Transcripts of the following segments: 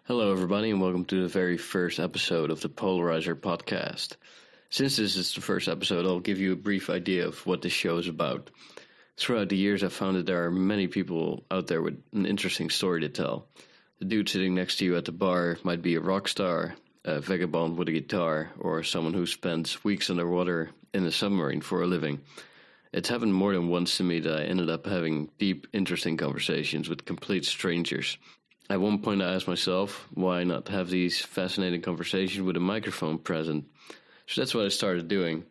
Hello, everybody, and welcome to the very first episode of the Polarizer podcast. Since this is the first episode, I'll give you a brief idea of what this show is about. Throughout the years, I've found that there are many people out there with an interesting story to tell. The dude sitting next to you at the bar might be a rock star, a vagabond with a guitar, or someone who spends weeks underwater in a submarine for a living. It's happened more than once to me that I ended up having deep, interesting conversations with complete strangers. At one point I asked myself, why not have these fascinating conversations with a microphone present? So that's what I started doing.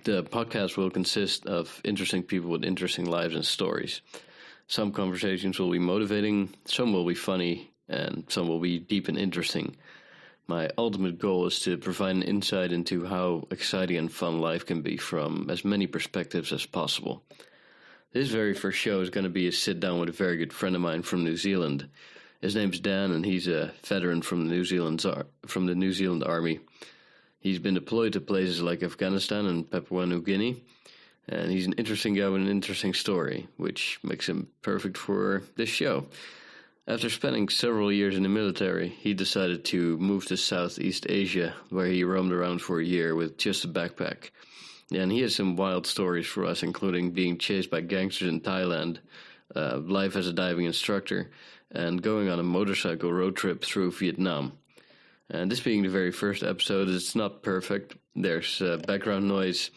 The podcast will consist of interesting people with interesting lives and stories. Some conversations will be motivating, some will be funny, and some will be deep and interesting. My ultimate goal is to provide an insight into how exciting and fun life can be from as many perspectives as possible. This very first show is going to be a sit-down with a very good friend of mine from New Zealand. His name's Dan, and he's a veteran from the New Zealand Army. He's been deployed to places like Afghanistan and Papua New Guinea, and he's an interesting guy with an interesting story, which makes him perfect for this show. After spending several years in the military, he decided to move to Southeast Asia, where he roamed around for a year with just a backpack. And he has some wild stories for us, including being chased by gangsters in Thailand, life as a diving instructor, and going on a motorcycle road trip through Vietnam. And this being the very first episode, it's not perfect. There's background noise,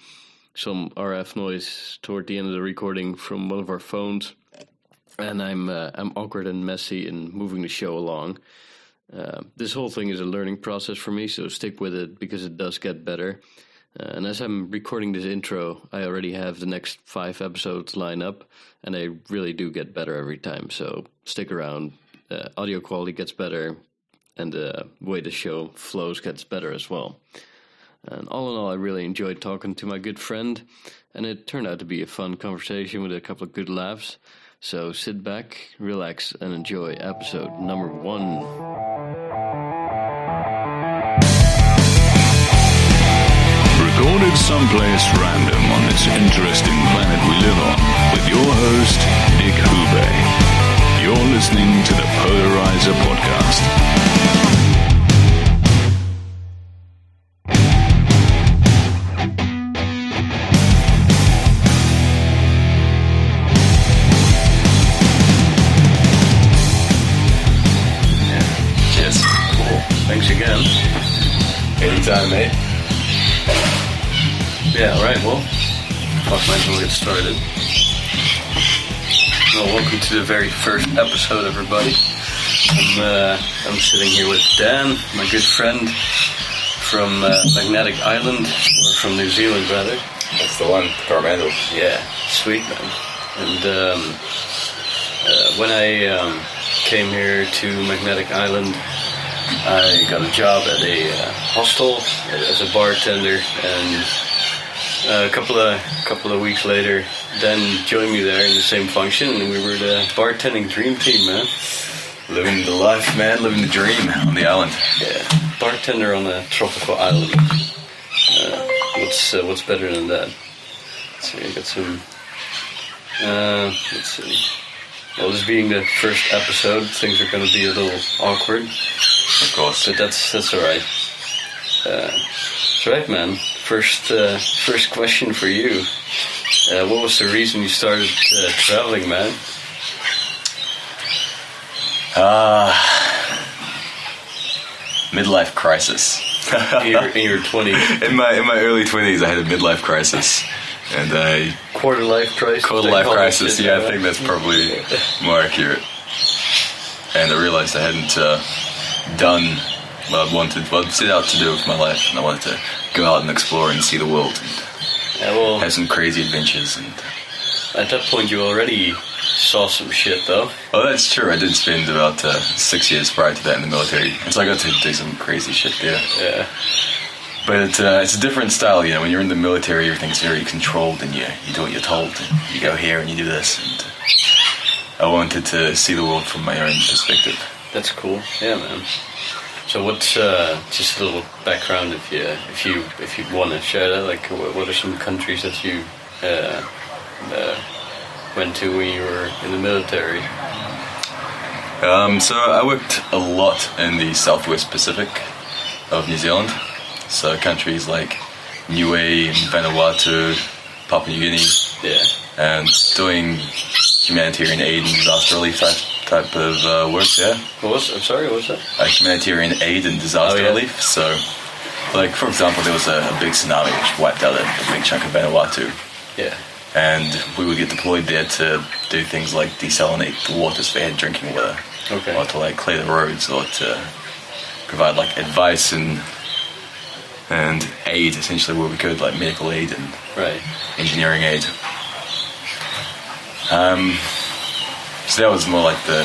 some RF noise toward the end of the recording from one of our phones, and I'm awkward and messy in moving the show along. This whole thing is a learning process for me, so stick with it because it does get better. And as I'm recording this intro, I already have the next 5 episodes lined up, and they really do get better every time. So stick around. Audio quality gets better, and the way the show flows gets better as well. And all in all, I really enjoyed talking to my good friend, and it turned out to be a fun conversation with a couple of good laughs. So sit back, relax, and enjoy episode number 1. Recorded someplace random on this interesting planet we live on, with your host, Nick Hube. You're listening to the Polarizer Podcast. Yes. Cool. Thanks again. Anytime, mate. Yeah, alright, well, might as well get started. Well, welcome to the very first episode, everybody. I'm sitting here with Dan, my good friend from Magnetic Island, or from New Zealand, rather. That's the one, Coromandel. Yeah, sweet, man. And when I came here to Magnetic Island, I got a job at a hostel as a bartender, and a couple of weeks later, Dan joined me there in the same function, and we were the bartending dream team, man. Living the life, man. Living the dream on the island. Yeah, bartender on a tropical island. What's better than that? Let's see, I got some. Let's see. Well, this being the first episode, things are going to be a little awkward. Of course. But that's all right. That's right, man. First question for you. What was the reason you started traveling, man? Midlife crisis. In your 20s. In my early 20s, I had a midlife crisis, and Quarter life crisis. Yeah, I think that's probably more accurate. And I realized I hadn't done what I set out to do with my life, and I wanted to go out and explore and see the world, and have some crazy adventures. And at that point, you already saw some shit, though. Oh, that's true. I did spend about 6 years prior to that in the military, and so I got to do some crazy shit there. Yeah. But it's a different style, you know. When you're in the military, everything's very controlled, and you do what you're told. And you go here and you do this, and I wanted to see the world from my own perspective. That's cool. Yeah, man. So what's just a little background if you want to share that? Like, what are some countries that you went to when you were in the military? So I worked a lot in the southwest Pacific of New Zealand. So countries like Niue, Vanuatu, Papua New Guinea. Yeah. And doing humanitarian aid and disaster relief type of work there. What was that? Humanitarian aid and disaster relief. So, like, for example, there was a big tsunami which wiped out a big chunk of Vanuatu. Yeah. And we would get deployed there to do things like desalinate the water so they had drinking water. Okay. Or to, like, clear the roads, or to provide, like, advice and aid, essentially, where we could, like medical aid and engineering aid. So that was more like the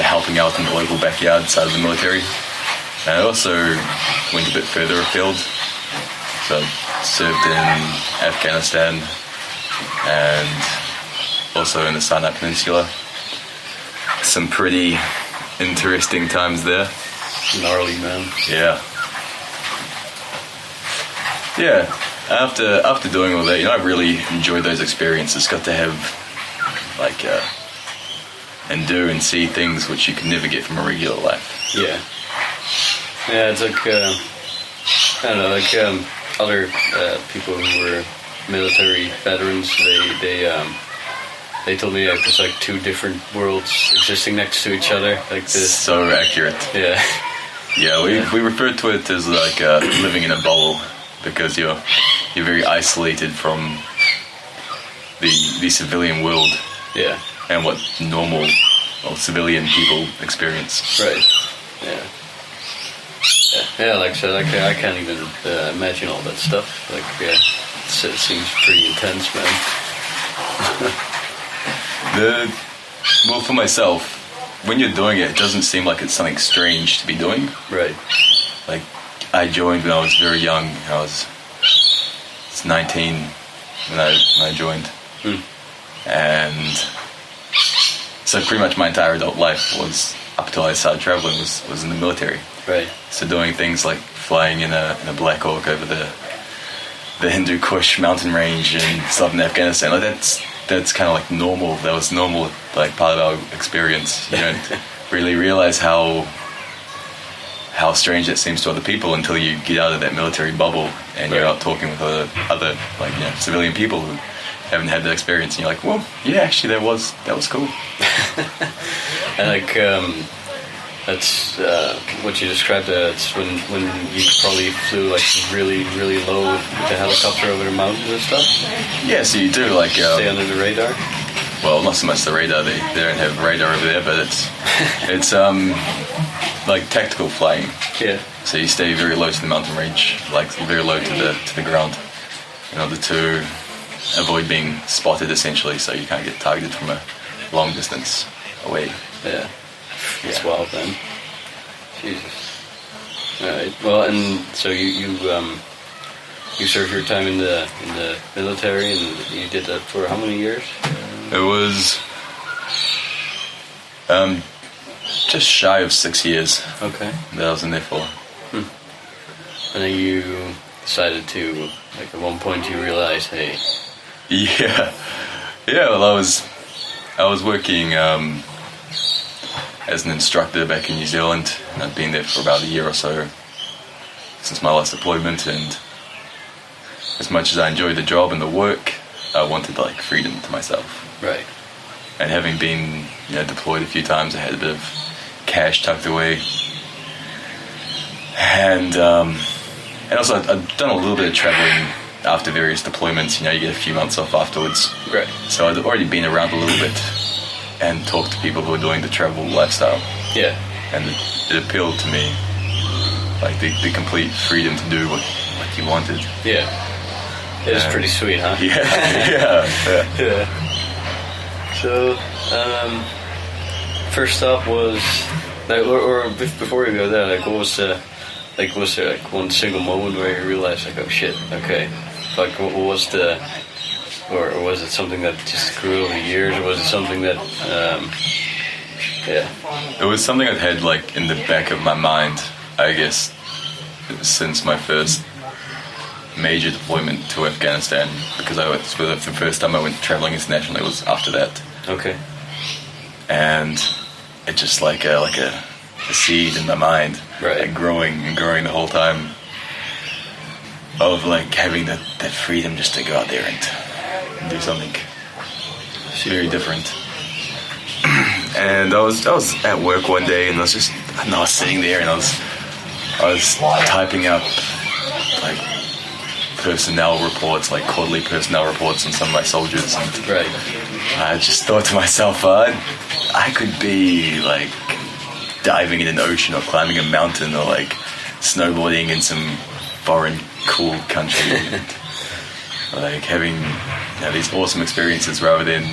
helping out in the local backyard side of the military. And I also went a bit further afield. So I served in Afghanistan and also in the Sinai Peninsula. Some pretty interesting times there. Gnarly, man. Yeah. Yeah. After doing all that, I really enjoyed those experiences. Got to have, like, and do and see things which you can never get from a regular life. Yeah. Yeah, it's like, I don't know, like, other people who were military veterans, they told me like there's like two different worlds existing next to each other, like this. So accurate. Yeah. Yeah, we refer to it as like living in a bubble, because you're very isolated from the civilian world. Yeah. And what normal or civilian people experience. Right. Yeah. Yeah, like so, like I can't even imagine all that stuff. Like, yeah, it seems pretty intense, man. Well, for myself, when you're doing it, it doesn't seem like it's something strange to be doing. Right. Like, I joined when I was very young. I was 19 when I joined. And so pretty much my entire adult life was, up until I started traveling, was in the military. Right. So doing things like flying in a Black Hawk over the Hindu Kush mountain range in southern Afghanistan, like that's kind of like normal. That was normal, like part of our experience. You don't really realize how strange that seems to other people until you get out of that military bubble and you're out talking with other like civilian people who haven't had that experience, and you're like, well, yeah, actually that was cool. And like that's what you described. It's when you probably flew like really really low with the helicopter over the mountains and stuff. Yeah, so you do like stay under the radar. Well, not so much the radar. They don't have radar over there, but it's like tactical flying. Yeah. So you stay very low to the mountain range, like very low to the ground, in order to avoid being spotted, essentially, so you can't get targeted from a long distance away. Yeah. It's wild, then. Jesus. All right. Well, and so you served your time in the military, and you did that for how many years? It was just shy of 6 years. Okay. That I was in there for. And then you decided to, like, at one point you realized, hey. Yeah. Well, I was working as an instructor back in New Zealand. I'd been there for about a year or so since my last deployment, and as much as I enjoyed the job and the work, I wanted like freedom to myself. Right. And having been deployed a few times, I had a bit of cash tucked away, and also I'd done a little bit of traveling after various deployments. You get a few months off afterwards. Right. So I'd already been around a little bit and talked to people who were doing the travel lifestyle. Yeah. And it appealed to me, like the complete freedom to do what you wanted. Yeah. It is pretty sweet, huh? Yeah. So, first up was, like, or before you go there, like, what was was there like one single moment where you realized, like, oh shit, okay, like, what was the, or was it something that just grew over the years, or was it something that, It was something I'd had, like, in the back of my mind, I guess, since my first major deployment to Afghanistan, because for the first time I went traveling internationally was after that. Okay. And it's just like a seed in my mind, Right. like growing and growing the whole time. Of like having that freedom just to go out there and do something very different. And I was at work one day, and I was sitting there, and I was typing up like personnel reports, like quarterly personnel reports on some of my soldiers. And Right. I just thought to myself, I could be like diving in an ocean or climbing a mountain or like snowboarding in some foreign cool country, and, like having these awesome experiences rather than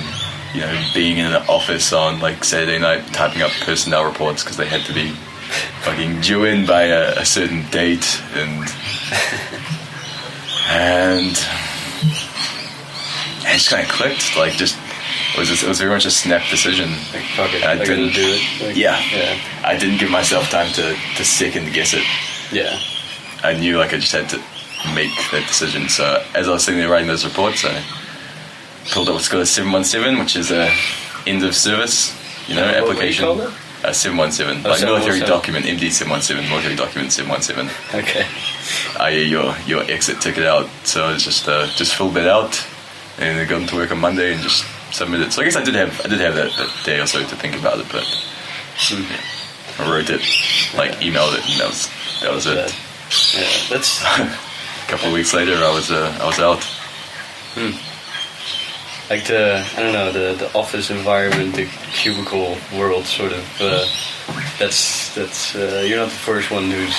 being in an office on like Saturday night typing up personnel reports because they had to be fucking due in by a certain date, and it just kind of clicked. Like it was very much a snap decision. Like, fuck it, I didn't do it. Like, yeah, Yeah. I didn't give myself time to second guess it. Yeah. I knew like I just had to make that decision. So as I was sitting there writing those reports, I pulled up what's called a 717, which is a end of service, application. What do you call it? 717, Oh, like military 717. document, MD 717, military document 717. Okay. I.e. your exit ticket out. So it's just filled that out, and I got into work on Monday and just submitted it. So I guess I did have that day or so to think about it, but I wrote it, like emailed it, and that was it. Yeah, that's A couple of weeks later, I was out. like the office environment, the cubicle world, sort of. That's you're not the first one who's,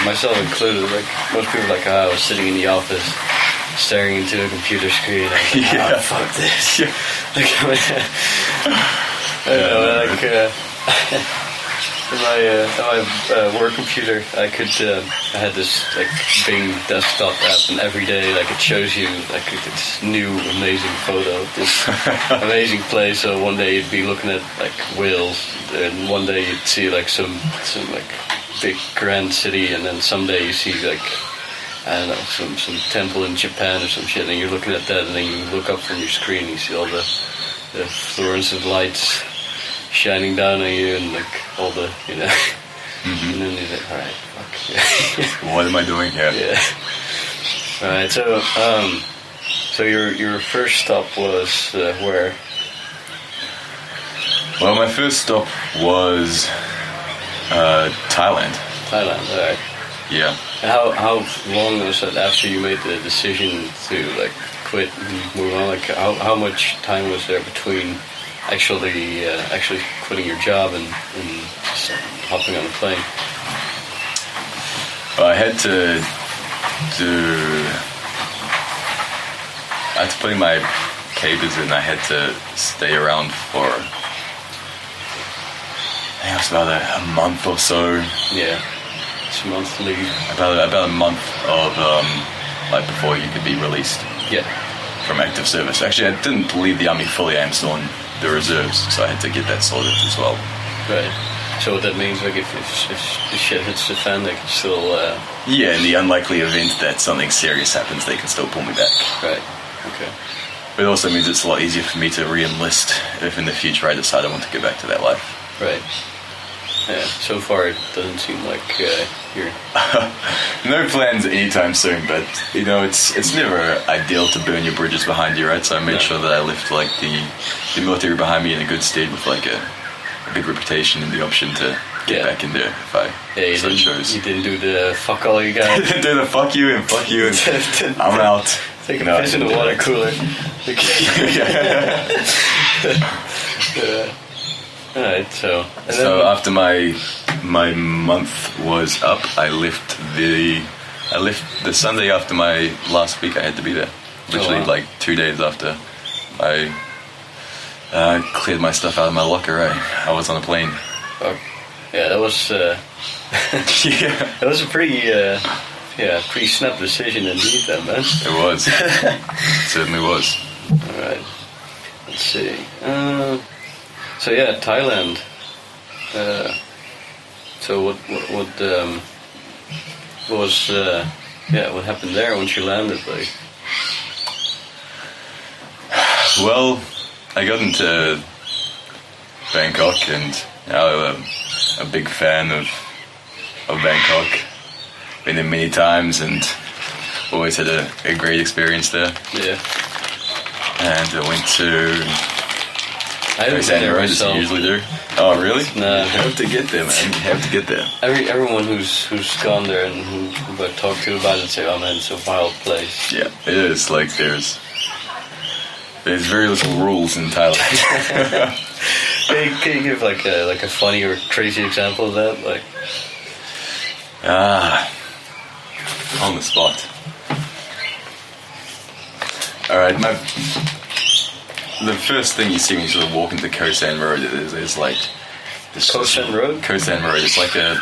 myself included. Like most people, are like I was sitting in the office, staring into a computer screen. Like, Yeah. fuck this. Yeah. Like, I don't know, like. On my work computer, I had this like Bing desktop app, and every day like it shows you like this new amazing photo of this amazing place. So one day you'd be looking at like Wales, and one day you'd see like some like big grand city, and then someday you see like I don't know some temple in Japan or some shit, and you're looking at that, and then you look up from your screen, and you see all the fluorescent lights shining down on you, and like all the and then you're like, all right, fuck. What am I doing here? Yeah. All right. So your first stop was where? Well, my first stop was Thailand. Thailand. All right. Yeah. And how long was that after you made the decision to like quit and move on? Like how much time was there between actually quitting your job and just hopping on a plane? Well, I had to put in my papers, and I had to stay around for I think it was about a month or so. Yeah. It's monthly. About a month of like before you could be released Yeah. from active service. Actually, I didn't leave the army fully. I am still in the reserves, so I had to get that sorted as well. Right. So what that means, like, if the shit hits the fan, they can still. Yeah, in the unlikely event that something serious happens, they can still pull me back. Right. Okay. But it also means it's a lot easier for me to re-enlist if in the future I decide I want to go back to that life. Right. Yeah. So far, it doesn't seem like you're. No plans anytime soon, but it's never ideal to burn your bridges behind you, right? So I made sure that I left like the military behind me in a good state with like a good reputation and the option to get back in there if I so chose. You didn't do the fuck all you got. Do the fuck you and I'm out. Take a piss in the water cooler. Alright, so After my month was up, I left the Sunday after my last week. I had to be there, literally like 2 days after I cleared my stuff out of my locker. I was on a plane. Yeah, that was Yeah, that was a pretty pretty snap decision indeed, then, man. it was. It certainly was. All right, let's see. So yeah, Thailand. So what was what happened there once you landed? Like, Well, I got into Bangkok, and I'm a big fan of Bangkok. Been there many times and always had a great experience there. Yeah. And I went to I haven't been there as you myself. usually do. Oh, really? No. You have to get there, man. You have to get there. Everyone who's gone there and who I've talked to about it say, "Oh man, it's a wild place." Yeah, it is. Like there's very little rules in Thailand. Can you give like a funny or crazy example of that? Like, On the spot. All right, the first thing you see when you sort of walk into Koh San Road is like this Koh San Road? Koh San Road. It's like the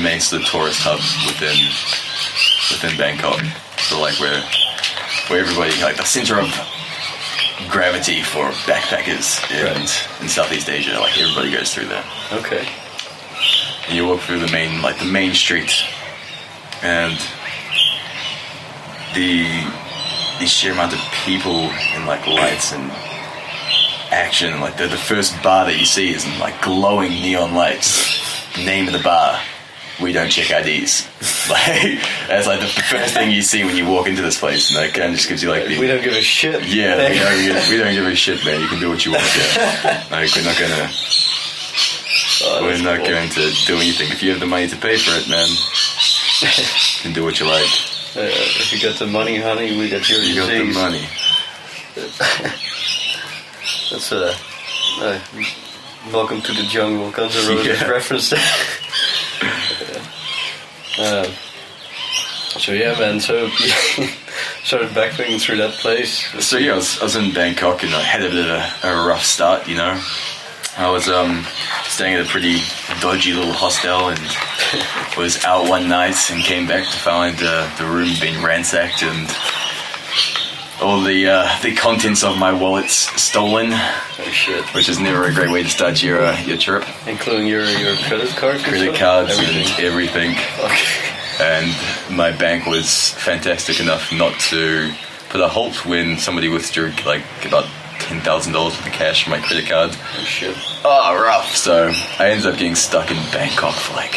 main sort of tourist hub within Bangkok. So like where everybody, like the center of gravity for backpackers in Southeast Asia. Like everybody goes through there. okay. And you walk through the main street, and the sheer amount of people and like lights and action, and like the first bar that you see is in like glowing neon lights. Name of the bar: we don't check IDs. Like that's like the first thing you see when you walk into this place, and that kind of just gives you like We don't give a shit. yeah, we don't give a shit, man. You can do what you want here. Like we're not gonna. We're not going to do anything. If you have the money to pay for it, man, you can do what you like. If you got the money, honey, we got your You got the disease. money. That's Welcome to the Jungle, Guns N' Roses Yeah. reference there. So yeah, man. So you started backpacking through that place. So yeah, I was in Bangkok and I had a bit of a rough start, you know. I was staying at a pretty dodgy little hostel and was out one night and came back to find the room being ransacked and all the contents of my wallets stolen, Oh shit! which is never a great way to start your trip. Including your credit card. Credit cards Everything. and everything. Okay. And my bank was fantastic enough not to put a halt when somebody withdrew like about $10,000 worth of cash from my credit card. Oh shit! Oh, rough. So I ended up getting stuck in Bangkok for like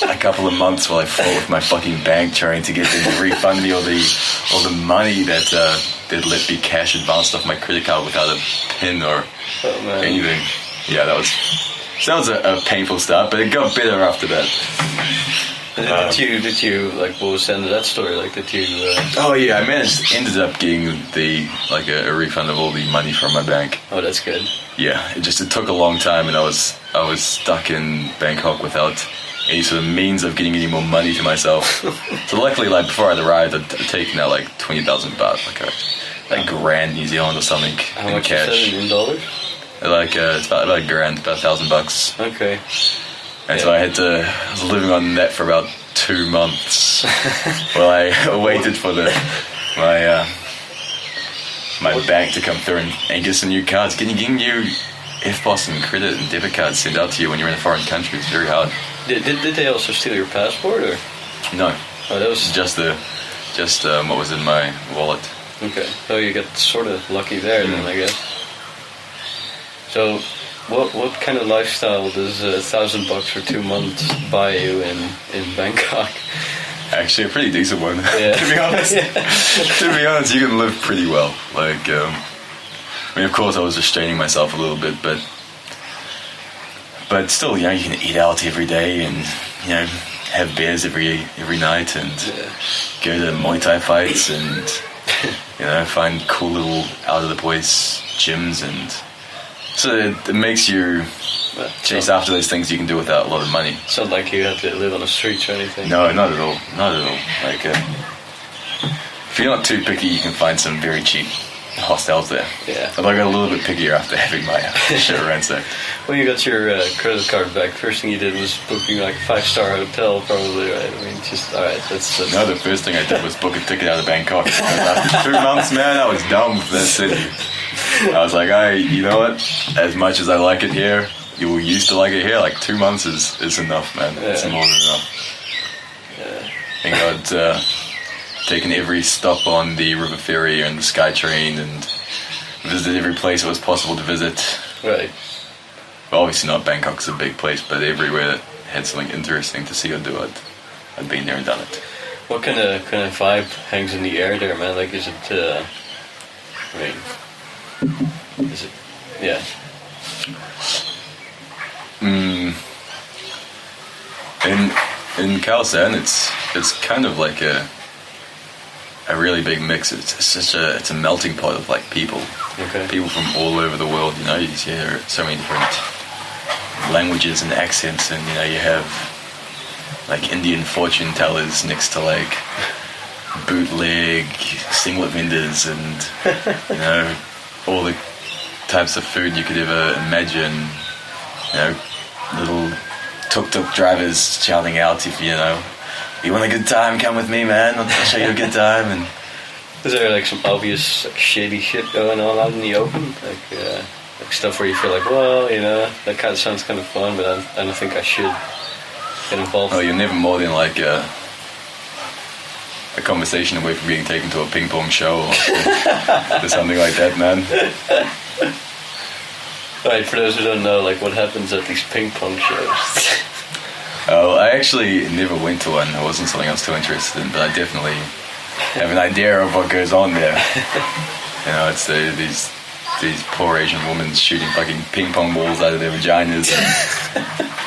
a couple of months while I fought with my fucking bank trying to get them to refund me all the money that they'd let me cash advanced off my credit card without a PIN or Oh man. anything. Yeah, that was a painful start, but it got better after that. Did you like what was the end of that story? Like did you? Oh yeah, I ended up getting a refund of all the money from my bank. Oh, that's good. Yeah, it took a long time, and I was stuck in Bangkok without any sort of means of getting any more money to myself. So luckily, like before I'd arrived, I'd taken out like 20,000 baht, like a grand New Zealand or something How in much cash. is that in dollars? Like it's about a grand, about $1,000. Okay. And so I was living on that for about 2 months while I waited for my bank to come through and get some new cards. Getting new FPOS and credit and debit cards sent out to you when you're in a foreign country is very hard. Did they also steal your passport or? No, Oh, that was just what was in my wallet. okay. So you got sort of lucky there then, I guess. So, what kind of lifestyle does $1,000 for 2 months buy you in Bangkok? Actually, a pretty decent one. Yeah. To be honest, to be honest, you can live pretty well. Like, I mean, of course, I was restraining myself a little bit, but still, you know, you can eat out every day and you know have beers every night and go to Muay Thai fights and you know find cool little out of the place gyms and so it makes you chase after those things you can do without a lot of money. It's not like you have to live on the streets or anything. No, not at all. Not at all. Like, if you're not too picky, you can find some very cheap hostels there. Yeah. Although I got a little bit pickier after having my shit ransacked. When you got your credit card back, first thing you did was booking like a 5-star hotel, probably, right? I mean, just alright. That's No, the first thing I did was book a ticket out of Bangkok. Because after 2 months, man, I was done with that city. I was like, you know what? As much as I like it here, you were used to like it here. Like 2 months is enough, man. It's Yeah. more than enough. I think I'd taken every stop on the river ferry and the SkyTrain and visited every place it was possible to visit. right. Well, obviously not Bangkok's a big place, but everywhere that had something interesting to see or do, I'd been there and done it. What kind of vibe hangs in the air there, man? Like, is it? Is it? Yeah. In Khao it's kind of like a really big mix. It's a melting pot of like people. Okay. People from all over the world. You know, you hear so many different languages and accents, and you know, you have like Indian fortune tellers next to like bootleg singlet vendors, and you know, all the types of food you could ever imagine. You know, little tuk-tuk drivers shouting out, if you know, you want a good time, come with me, man, I'll show you a good time. And is there like some obvious like, shady shit going on out in the open, like stuff where you feel like, well, you know, that kind of sounds kind of fun, but I don't think I should get involved? Oh, you're never more than like a conversation away from being taken to a ping pong show or something like that, man. Right, for those who don't know, like what happens at these ping pong shows? Oh, I actually never went to one. It wasn't something I was too interested in, but I definitely have an idea of what goes on there. You know, it's these poor Asian women shooting fucking ping pong balls out of their vaginas, and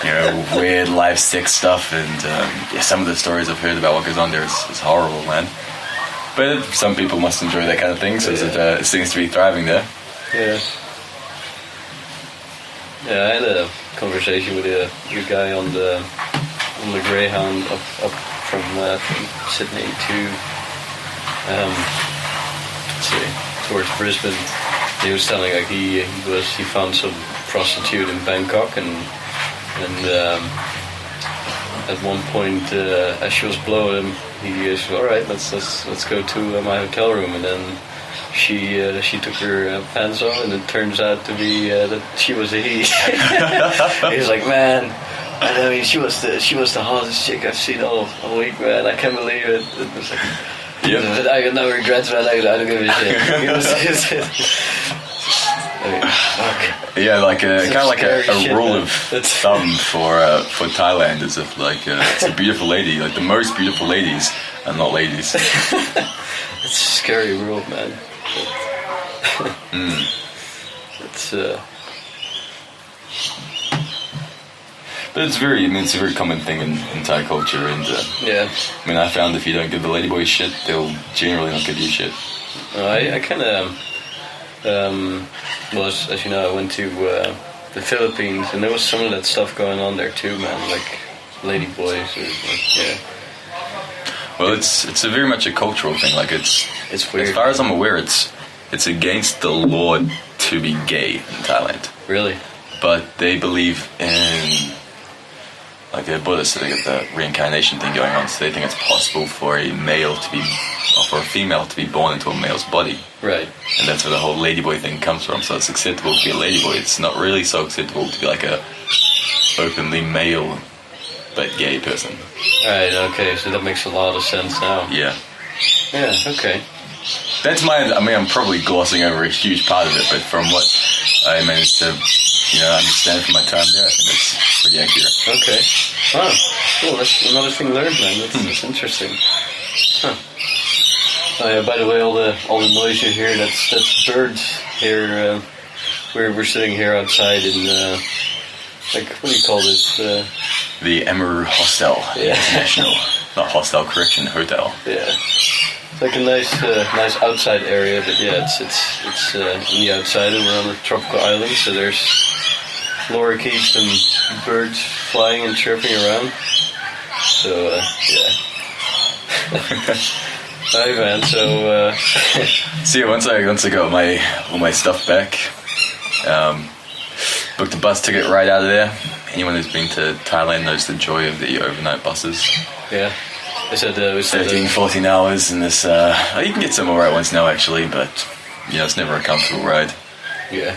you know, weird live sex stuff, and yeah, some of the stories I've heard about what goes on there is horrible, man. But some people must enjoy that kind of thing, so it seems to be thriving there. Yeah. Yeah, I had a conversation with a guy on the Greyhound up from Sydney to towards Brisbane. He was telling like he found some prostitute in Bangkok, and at one point as she was blowing him, he said, "All right, let's go to my hotel room," and then she took her pants off, and it turns out to be that she was a he. He was like, "Man, I mean, she was the hottest chick I've seen all week, man. I can't believe it." It was like, yep. I got no regrets, man. I don't give a shit. I mean, fuck. Yeah, like kind of like a shit, rule man. of thumb for Thailand is if like it's a beautiful lady, like the most beautiful ladies are not ladies. It's a scary rule, man. It's But it's a very common thing in Thai culture, and yeah. I mean, I found if you don't give the ladyboys shit, they'll generally not give you shit. I kind of was, as you know, I went to the Philippines, and there was some of that stuff going on there too, man. Like ladyboys, yeah. Well, it's a very much a cultural thing. Like it's weird. As far as I'm aware, it's against the law to be gay in Thailand. Really? But they believe in, like they're Buddhists, so they get the reincarnation thing going on. So they think it's possible for a male to be, or for a female to be born into a male's body. Right. And that's where the whole ladyboy thing comes from. So it's acceptable to be a ladyboy. It's not really so acceptable to be like a openly male but gay person. Right. Okay. So that makes a lot of sense now. Yeah. Yeah. Okay. That's I'm probably glossing over a huge part of it, but from what I managed to, understand from my time there, I think that's pretty accurate. Okay. Wow. Cool. That's another thing learned, man. That's interesting. Huh. Oh yeah. By the way, all the noise you hear, that's birds here. We're sitting here outside in like, what do you call this? The Emmer Hostel International, not Hostel, correction, Hotel. Yeah. It's like a nice outside area, but yeah, it's on the outside, and we're on a tropical island, so there's lorikeets and birds flying and chirping around. So yeah. Hi man. So see, once I got all my stuff back, booked a bus ticket right out of there. Anyone who's been to Thailand knows the joy of the overnight buses. Yeah. Is that 13, 14 hours in this, you can get some alright ones now actually, but, it's never a comfortable ride. Yeah.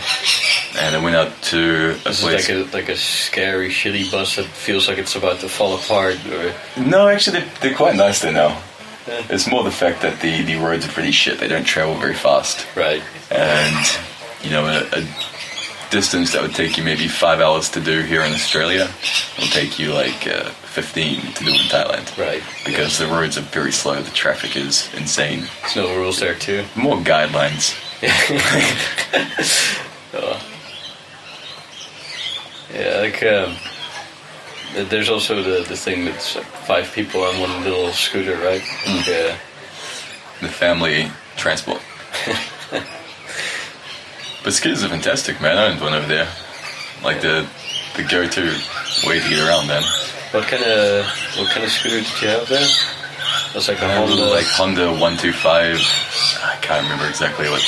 And I went out to a place... Is like a scary, shitty bus that feels like it's about to fall apart, or... No, actually, they're quite nice there now. Yeah. It's more the fact that the roads are pretty shit. They don't travel very fast. Right. And, a distance that would take you maybe 5 hours to do here in Australia will take you like 15 to do in Thailand. Right. Because the roads are very slow, the traffic is insane. There's no rules there too. More guidelines. Oh. Yeah, like there's also the thing that's like 5 people on one little scooter, right? Like, the family transport. But scooters are fantastic, man. I owned one over there. Like the go-to way to get around, man. What kind of scooter did you have there? That's like a Honda. Like Honda 125. I can't remember exactly what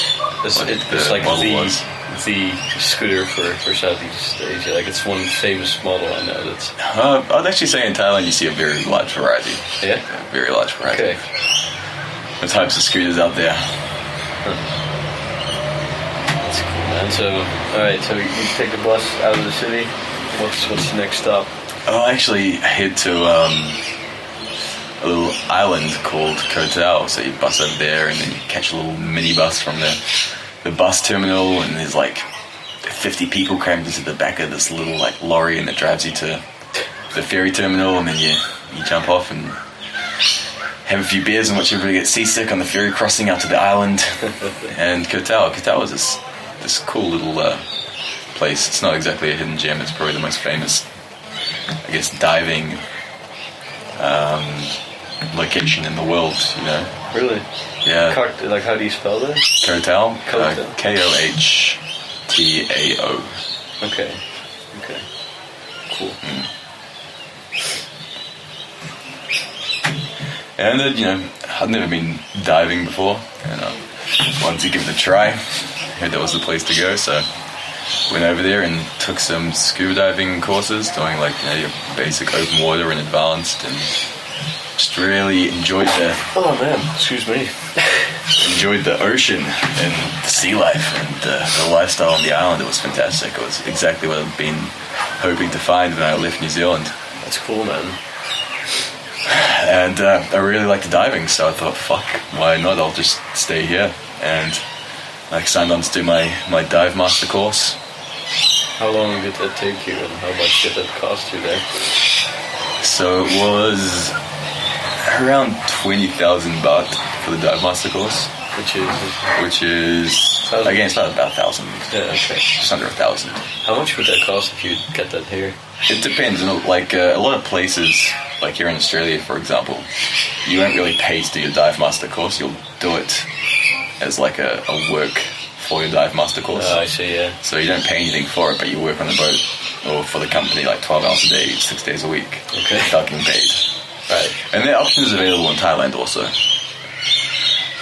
It's the like model was. the scooter for Southeast Asia. Like it's one famous model I know that's. I'd actually say in Thailand you see a very large variety. Yeah. A very large variety. Okay. The types of scooters out there. That's cool, man. So, all right. So you take the bus out of the city. What's the next stop? I'll actually head to a little island called Kohtao. So you bus over there, and then you catch a little minibus from the bus terminal, and there's like 50 people crammed into the back of this little like lorry, and it drives you to the ferry terminal, and then you jump off and have a few beers and watch everybody get seasick on the ferry crossing out to the island. And Kohtao is this cool little place. It's not exactly a hidden gem. It's probably the most famous, I guess, diving location in the world, you know. Really? Yeah. Like how do you spell that? Kohtao? Kohtao. Kohtao. Okay. Cool. And you know, I'd never been diving before, and wanted to give it a try. Heard that was the place to go, so went over there and took some scuba diving courses, doing like your basic open water and advanced, and just really enjoyed the excuse me. enjoyed the ocean and the sea life and the lifestyle on the island. It was fantastic. It was exactly what I'd been hoping to find when I left New Zealand. That's cool, man. And I really liked the diving, so I thought, fuck, why not? I'll just stay here. And I signed on to do my dive master course. How long did that take you, and how much did that cost you there? So it was around 20,000 baht for the dive master course. Which is again, it's about 1,000. Yeah, okay. Just under 1,000. How much would that cost if you get that here? It depends. Like a lot of places, like here in Australia, for example, you won't really pay to do your dive master course. You'll do it as like a work for your dive master course. Oh, I see. Yeah. So you don't pay anything for it, but you work on the boat or for the company like 12 hours a day, 6 days a week. Okay. Without getting paid. Right. And there are options available in Thailand also.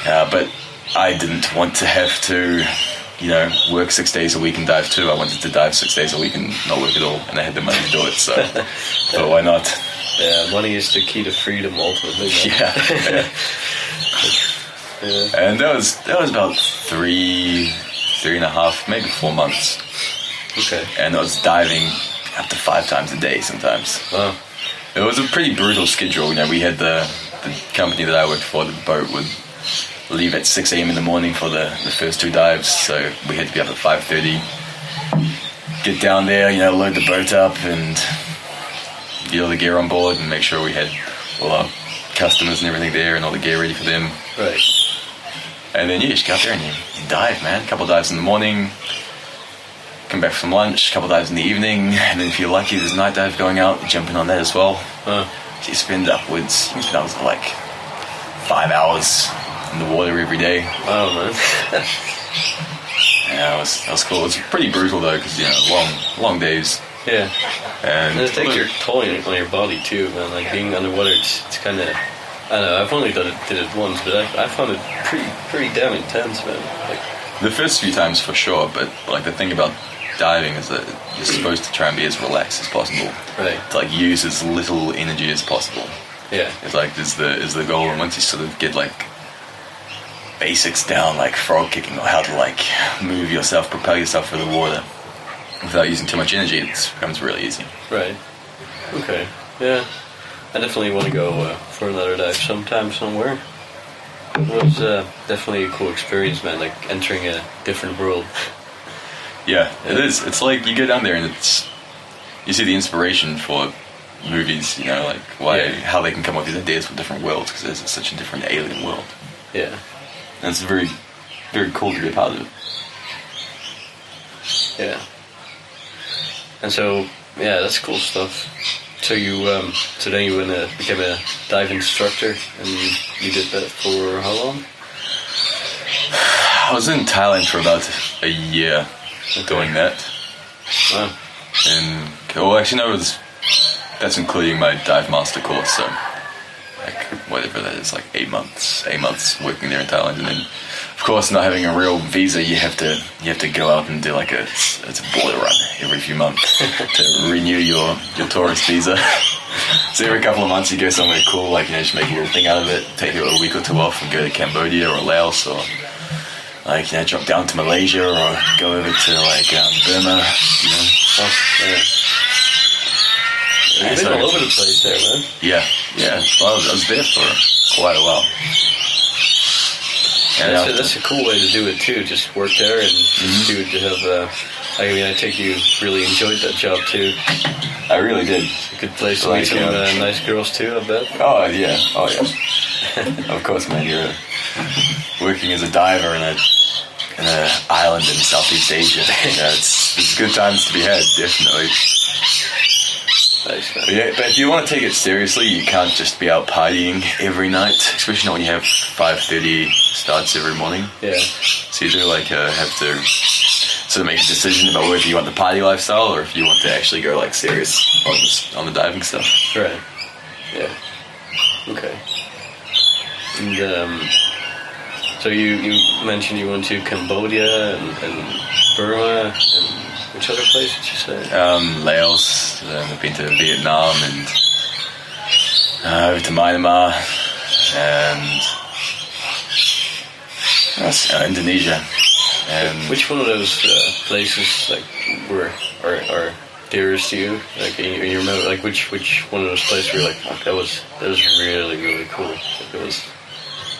But I didn't want to have to, work 6 days a week and dive too. I wanted to dive 6 days a week and not work at all, and I had the money to do it, so but why not? Yeah, money is the key to freedom ultimately. Yeah. And that was about 3.5, maybe 4 months. Okay. And I was diving up to 5 times a day sometimes. Wow. It was a pretty brutal schedule. We had the company that I worked for, the boat would leave at 6 a.m. in the morning for the first 2 dives, so we had to be up at 5:30, get down there, load the boat up and get all the gear on board and make sure we had all our customers and everything there and all the gear ready for them. Right. And then you just go out there and you dive, man. A couple of dives in the morning, come back for some lunch, a couple of dives in the evening, and then if you're lucky there's night dive going out, you jump in on that as well. So you spend upwards like 5 hours in the water every day. Wow, man. Yeah, that was cool. It's pretty brutal though, because long days. Yeah. And it takes your toll on your body too, man. Like being underwater, it's kind of. I don't know. I've only did it once, but I found it pretty damn intense, man. Like the first few times for sure, but like the thing about diving is that you're supposed to try and be as relaxed as possible. Right. To like use as little energy as possible. Yeah. It's like is the goal, and once you sort of get like basics down, like frog kicking or how to like move yourself, propel yourself through the water without using too much energy, it becomes really easy. Right. Okay. Yeah. I definitely want to go for another dive sometime somewhere. It was definitely a cool experience, man. Like entering a different world. Yeah, it is. It's like you go down there and you see the inspiration for movies, you know, like how they can come up with these ideas for different worlds, because there's such a different alien world. Yeah. And it's very, very cool to be a part of it. Yeah. And so, yeah, that's cool stuff. So you, so then you became a dive instructor, and you did that for how long? I was in Thailand for about a year doing that. Wow. And, well, actually, no, that's including my dive master course, so, like, whatever that is, like 8 months working there in Thailand, and then, of course, not having a real visa, you have to go out and do like it's a border run every few months to renew your tourist visa. So every couple of months you go somewhere cool, like, you know, just make a little thing out of it, take a week or two off and go to Cambodia or Laos, or, like, you know, drop down to Malaysia or go over to, like, Burma, you know. Oh, yeah. You've been all over the place there, man. Yeah. Well, I was there for quite a while. And that's a cool way to do it too. Just work there and do to have. I mean, I take you really enjoyed that job too. I really did. A good place to meet some nice girls too, I bet. Oh yeah. Of course, man. You're working as a diver in an island in Southeast Asia. Yeah, it's good times to be had, definitely. Nice, man. But if you want to take it seriously, you can't just be out partying every night, especially not when you have 5:30 starts every morning. Yeah. So you do have to sort of make a decision about whether you want the party lifestyle or if you want to actually go like serious on the diving stuff. Right. Yeah. Okay. And so you mentioned you went to Cambodia and Burma and which other place did you say? Laos. I've been to Vietnam and over to Myanmar and Indonesia. And which one of those places like are dearest to you? Like you remember, like which one of those places were like, fuck, that was really really cool. Like, it was.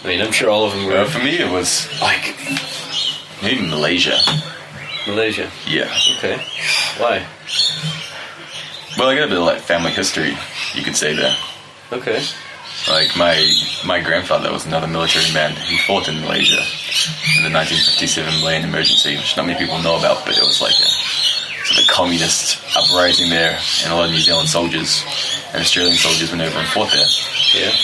I mean, I'm sure all of them were. For me, it was like maybe Malaysia. Malaysia. Yeah. Okay. Why? Well, I got a bit of like family history, you could say there. Okay. Like my grandfather was another military man. He fought in Malaysia in the 1957 Malayan emergency, which not many people know about, but it was like a sort of communist uprising there, and a lot of New Zealand soldiers and Australian soldiers went over and fought there. Yeah.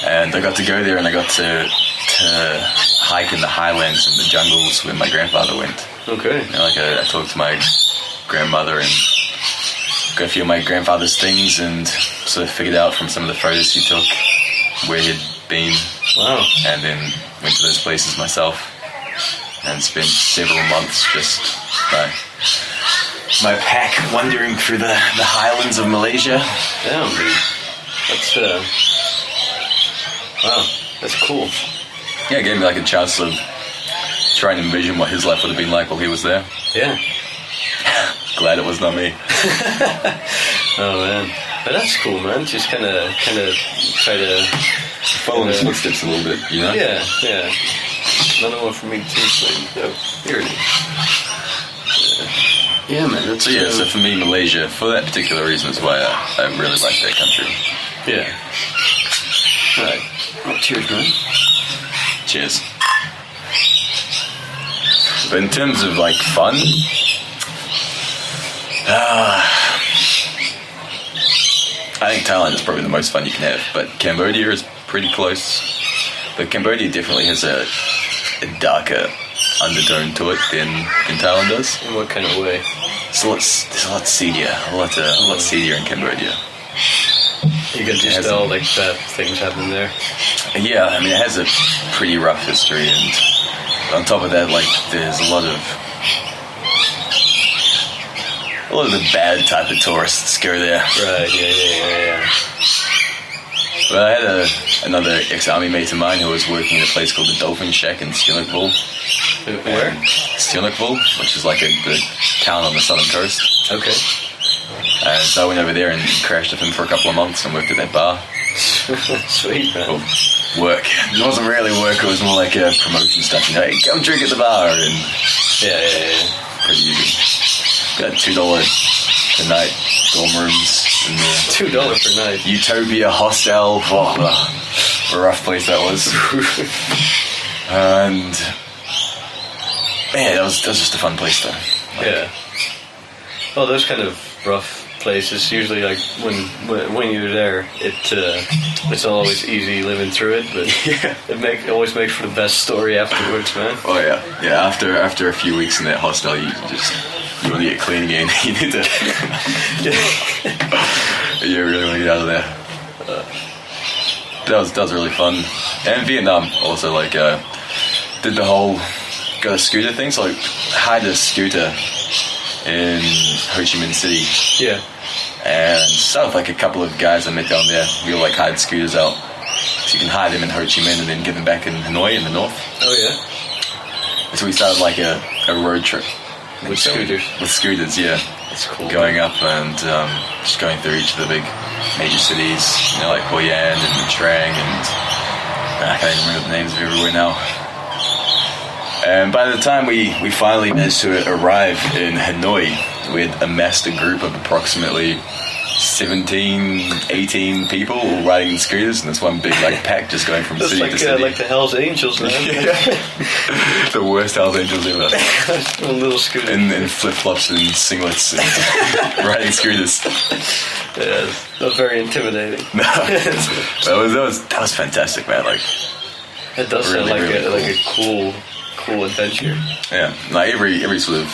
And I got to go there, and I got to hike in the highlands and the jungles where my grandfather went. Okay. You know, like I talked to my grandmother and got a few of my grandfather's things and sort of figured out from some of the photos he took where he'd been. Wow. And then went to those places myself and spent several months just by my pack wandering through the highlands of Malaysia. Damn, dude. That's wow, that's cool. Yeah, it gave me like a chance to try and envision what his life would have been like while he was there. Yeah. Glad it was not me. Oh man, but that's cool, man. Just kind of try to follow in his footsteps a little bit, you know? Yeah. Another one for me too. So here it is. Yeah, man. That's so for me, Malaysia, for that particular reason, is why I really like that country. Yeah. All right. Well, cheers, man. Cheers. But in terms of like fun, I think Thailand is probably the most fun you can have, but Cambodia is pretty close. But Cambodia definitely has a darker undertone to it than Thailand does. In what kind of way? It's a lot seedier, a lot seedier in Cambodia. You can just tell like bad things happen there. Yeah, I mean it has a pretty rough history, and on top of that, like there's a lot of the bad type of tourists go there. Right, yeah. Well, I had another ex-army mate of mine who was working at a place called the Dolphin Shack in Sihanoukville. Where? Sihanoukville, which is like the town on the southern coast. Okay. So I went over there and crashed with him for a couple of months and worked at that bar. Sweet, man. Well, work. It wasn't really work, it was more like promotion stuff. You know, hey, come drink at the bar. And Yeah. pretty easy. Got $2 per night dorm rooms in the $2 per night. Utopia hostel. Oh, what a rough place that was. And man, that was just a fun place though. Yeah. Well, those kind of rough places, usually like when you're there, it's always easy living through it, but it always makes for the best story afterwards, man. Oh yeah. After a few weeks in that hostel, you want to get clean again. You need to. You really want to get out of there. That was really fun. And Vietnam also, like, did the whole got a scooter thing. So like, hired a scooter in Ho Chi Minh City. Yeah. And so with like a couple of guys I met down there, we all like hired scooters out. So you can hire them in Ho Chi Minh and then get them back in Hanoi in the north. Oh yeah. So we started like a road trip. With scooters? With scooters, yeah. That's cool. Going up and just going through each of the big major cities, you know, like Hoi An and Trang and I can't even remember the names of everywhere now. And by the time we finally managed to arrive in Hanoi, we had amassed a group of approximately 17, 18 people all riding scooters, and this one big like pack just going from city to city. Like the Hells Angels, man. The worst Hells Angels ever. Little scooters. In flip-flops and singlets and riding scooters. Yeah, not very intimidating. No, that was fantastic, man. Like, it does really, sound like really a cool adventure. Yeah, like every sort of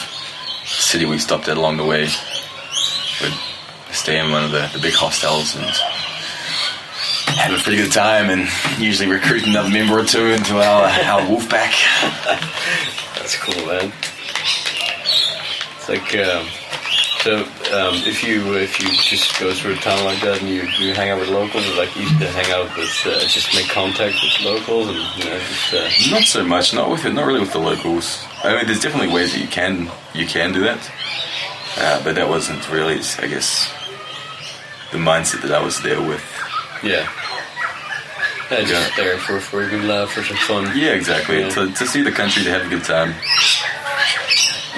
city we stopped at along the way, we'd stay in one of the big hostels and have a pretty good time, and usually recruit another member or two into our wolf pack. That's cool, man. It's like if you just go through a town like that and you hang out with locals, it's like easy to hang out with, just make contact with locals, and you know, just not so much, not really with the locals. I mean, there's definitely ways that you can do that, but that wasn't really, I guess, the mindset that I was there with. Yeah, just there for a good laugh, for some fun. Yeah, exactly. Yeah. To see the country, to have a good time.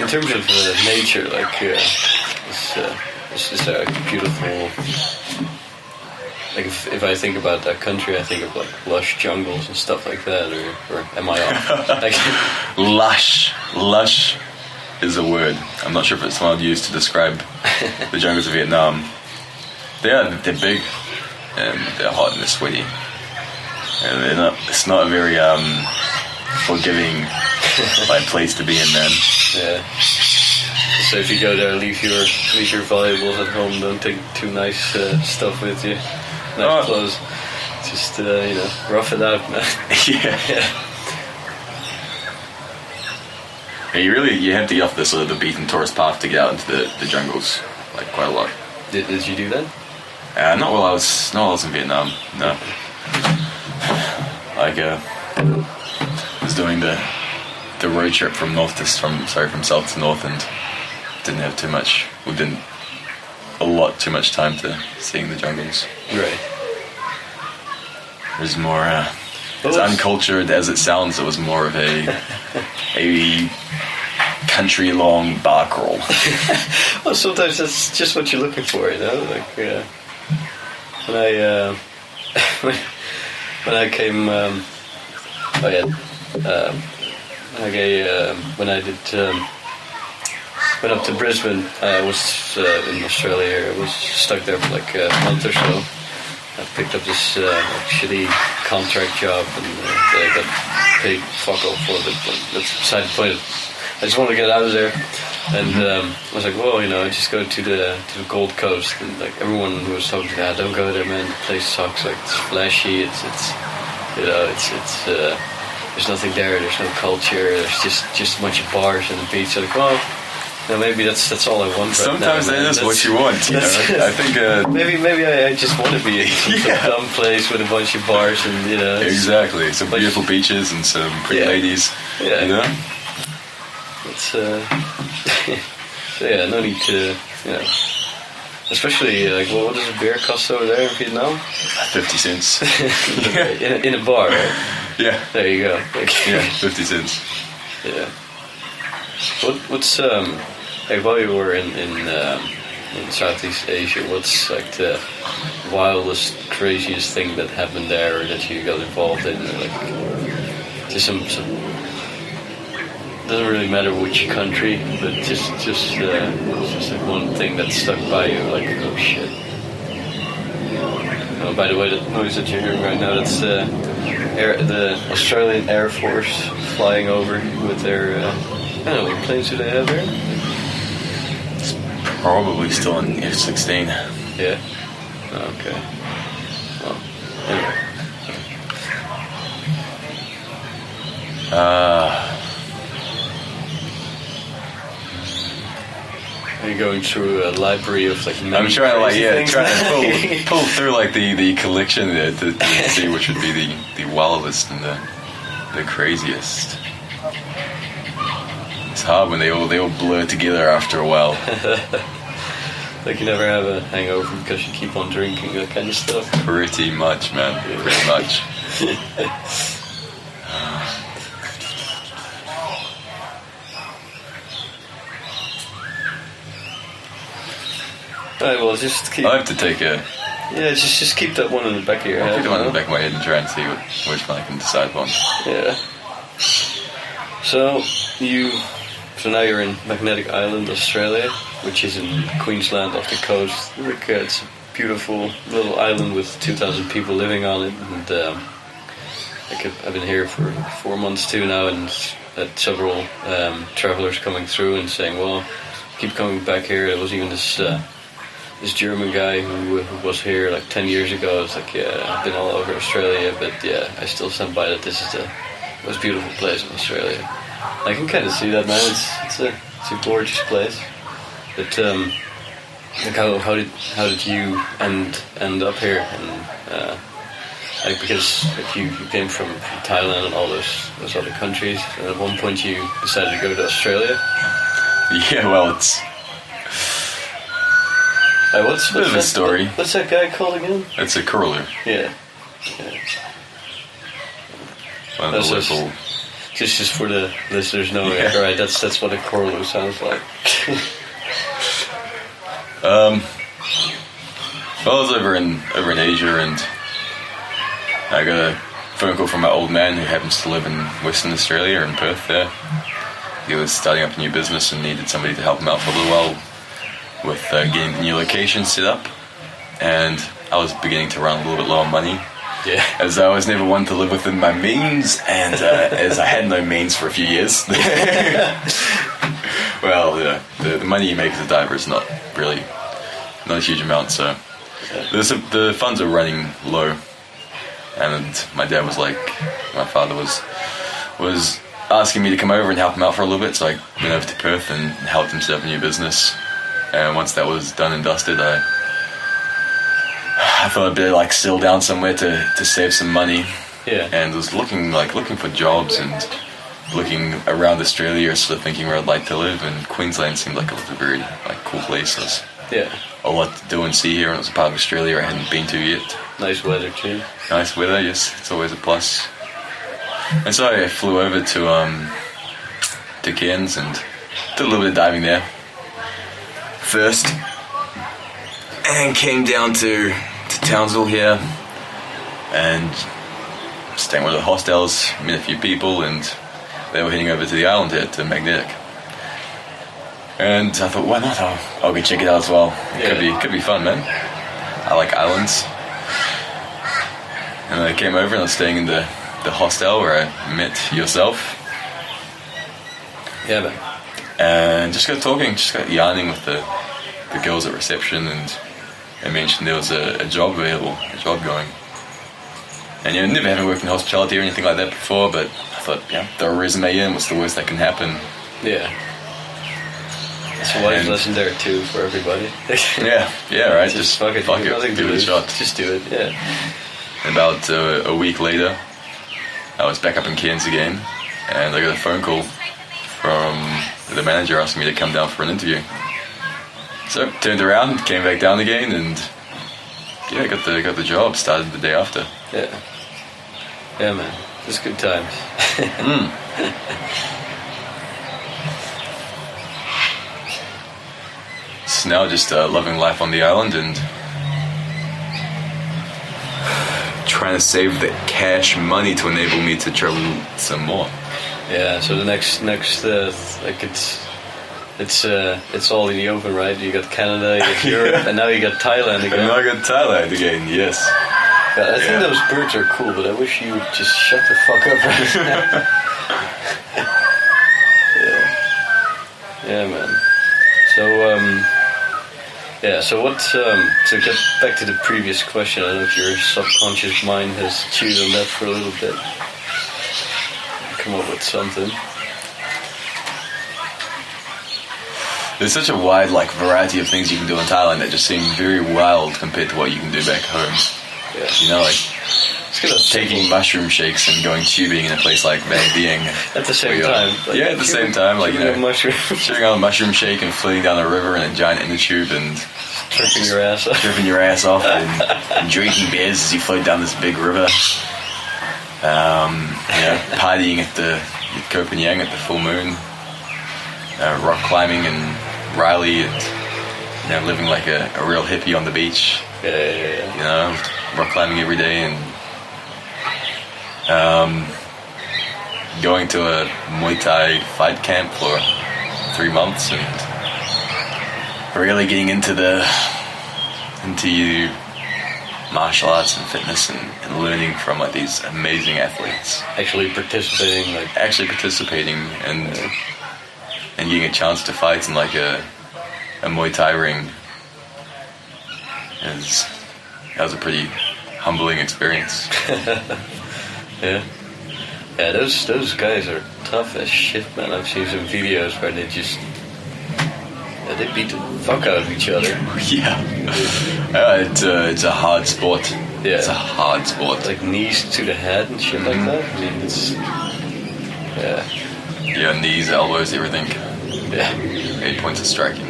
In terms of nature, like it's just a beautiful. Like if I think about that country, I think of like lush jungles and stuff like that. Or am I off? Like, lush is a word. I'm not sure if it's one I'd use to describe the jungles of Vietnam. They're big and they're hot and they're sweaty, and it's not a very forgiving like place to be in, man. Yeah. So if you go there, leave your valuables at home. Don't take too nice stuff with you. Nice clothes. Just rough it out, man. Yeah. You have to get off the sort of the beaten tourist path to get out into the jungles, like quite a lot. Did you do that? Not while I was in Vietnam. No. Like was doing the road trip from south to north, and didn't have too much time to seeing the jungles. Right. It was more as uncultured as it sounds. It was more of a country-long bar crawl. Well, sometimes that's just what you're looking for, you know. Like when I came, when I went up to Brisbane, I was in Australia. I was stuck there for like a month or so. I picked up this shitty contract job, and I got paid fuck all for it. But that's beside the point. I just wanted to get out of there, and I was like, well, I just go to the Gold Coast, and like everyone who was talking to that, don't go there, man. The place sucks. Like, it's flashy. It's there's nothing there. There's no culture. There's just a bunch of bars and the beach. So like, well, maybe that's all I want. Sometimes right now, that is what you want. You know? I think maybe I just want to be in some dumb place with a bunch of bars and exactly some beautiful beaches and some pretty ladies. Yeah, you know. It's so yeah, no need to especially like what does a beer cost over there in Vietnam? 50 cents. in a bar, right? Yeah. There you go. Yeah, 50 cents. Yeah. What's like while you were in Southeast Asia, what's like the wildest, craziest thing that happened there, or that you got involved in? Like, just some doesn't really matter which country, but just like one thing that stuck by you, like, oh shit. Oh, by the way, the noise that you're hearing right now, that's the Australian Air Force flying over with their, I don't know, what planes do they have here? It's probably still an F-16. Yeah? Okay. Well, anyway. Are you going through a library of like? I'm trying to pull through like the collection there to see which would be the wildest and the craziest. It's hard when they all blur together after a while. Like you never have a hangover because you keep on drinking, that kind of stuff. Pretty much, man. Yeah. Pretty much. Alright, well, just keep. I have to take a. Yeah, just keep that one in the back of your head. Keep the one in the back of my head and try and see which one I can decide upon. Yeah. So now you're in Magnetic Island, Australia, which is in Queensland off the coast. Like, it's a beautiful little island with 2,000 people living on it, and I've been here for 4 months too now, and had several travelers coming through and saying, "Well, keep coming back here." There was even this German guy who was here like 10 years ago. It's like, yeah, I've been all over Australia, but yeah, I still stand by that this is the most beautiful place in Australia. I can kind of see that, man. It's a gorgeous place. But like how did you end up here? And like because like you came from Thailand and all those other countries, and at one point you decided to go to Australia. Yeah, well, it's. What's a bit of a story. What's that guy called again? It's a curler. Yeah. One of the local. Just for the listeners know, yeah. Right? That's what a curler sounds like. Well, I was over in Asia, and I got a phone call from my old man who happens to live in Western Australia, in Perth. There, he was starting up a new business and needed somebody to help him out for a little while with getting the new location set up, and I was beginning to run a little bit low on money. Yeah. As I was never one to live within my means, and as I had no means for a few years. Well, the money you make as a diver is not a huge amount, so the funds are running low, and my dad was like, my father was asking me to come over and help him out for a little bit, so I went over to Perth and helped him set up a new business. And once that was done and dusted, I thought I'd better like settle down somewhere to save some money. Yeah. And was looking for jobs and looking around Australia, sort of thinking where I'd like to live. And Queensland seemed like it was a very like cool place. There's a lot to do and see here, and it was a part of Australia I hadn't been to yet. Nice weather too. Nice weather, yes, it's always a plus. And so I flew over to Cairns and did a little bit of diving there first, and came down to Townsville here and staying with the hostels, met a few people, and they were heading over to the island here to Magnetic. And I thought, why not? I'll go check it out as well. It could be fun, man. I like islands. And I came over and I was staying in the hostel where I met yourself. Yeah, man. And just got talking, just got yarning with the girls at reception, and I mentioned there was a job available, a job going. And never having worked in hospitality or anything like that before, but I thought, throw a resume in, what's the worst that can happen? Yeah. That's a wise lesson there too for everybody. yeah, right. Just fuck it, give it a shot. Just do it, yeah. About a week later, I was back up in Cairns again, and I got a phone call from the manager asking me to come down for an interview. So turned around, came back down again, and got the job. Started the day after. Yeah, man, it's good times. now just loving life on the island and trying to save the cash money to enable me to travel some more. Yeah, so the next like it's all in the open, right? You got Canada, you got Europe, and now you got Thailand again. And now I got Thailand again, yes. Yeah, I think those birds are cool, but I wish you would just shut the fuck up right now. Yeah, man. So what? To get back to the previous question, I don't know if your subconscious mind has chewed on that for a little bit. Come up with something. There's such a wide variety of things you can do in Thailand that just seem very wild compared to what you can do back home. Yeah. You know, taking mushroom shakes and going tubing in a place like Van Vieng. At the same time. At the same time, shooting on a mushroom shake and floating down a river in a giant inner tube and tripping your ass off. And drinking beers as you float down this big river. Partying at Koh Phangan at the full moon. Rock climbing and Riley living like a real hippie on the beach. Yeah. You know, rock climbing every day and going to a Muay Thai fight camp for 3 months and really getting into martial arts and fitness and learning from these amazing athletes. Actually participating and getting a chance to fight in a Muay Thai ring. That was a pretty humbling experience. Yeah, those guys are tough as shit, man. I've seen some videos where they beat the fuck out of each other. Yeah, it's a hard sport. Yeah, it's a hard sport. Like knees to the head and shit like that. I mean, it's knees, elbows, everything. Yeah, 8 points of striking.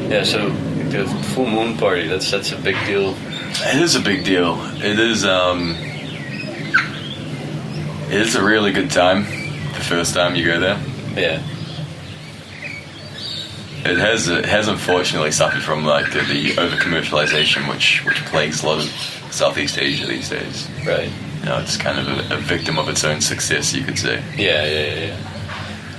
Yeah, so the full moon party, that's a big deal. It is a big deal. It is a really good time the first time you go there. Yeah. It has unfortunately suffered from the over-commercialization which plagues a lot of Southeast Asia these days. Right. You know, it's kind of a victim of its own success, you could say. Yeah.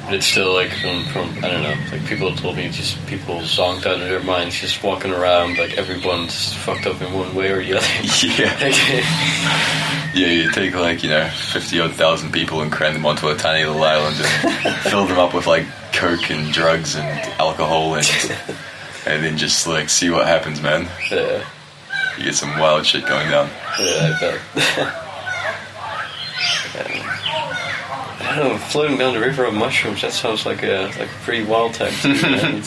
But it's still from I don't know, people told me just people zonked out of their minds just walking around everyone's fucked up in one way or the other. Yeah. You take 50-odd thousand people and cram them onto a tiny little island and fill them up with coke and drugs and alcohol and then just see what happens, man. Yeah. You get some wild shit going down. Yeah, I bet. I don't know, floating down the river on mushrooms, that sounds like a pretty wild time too, man.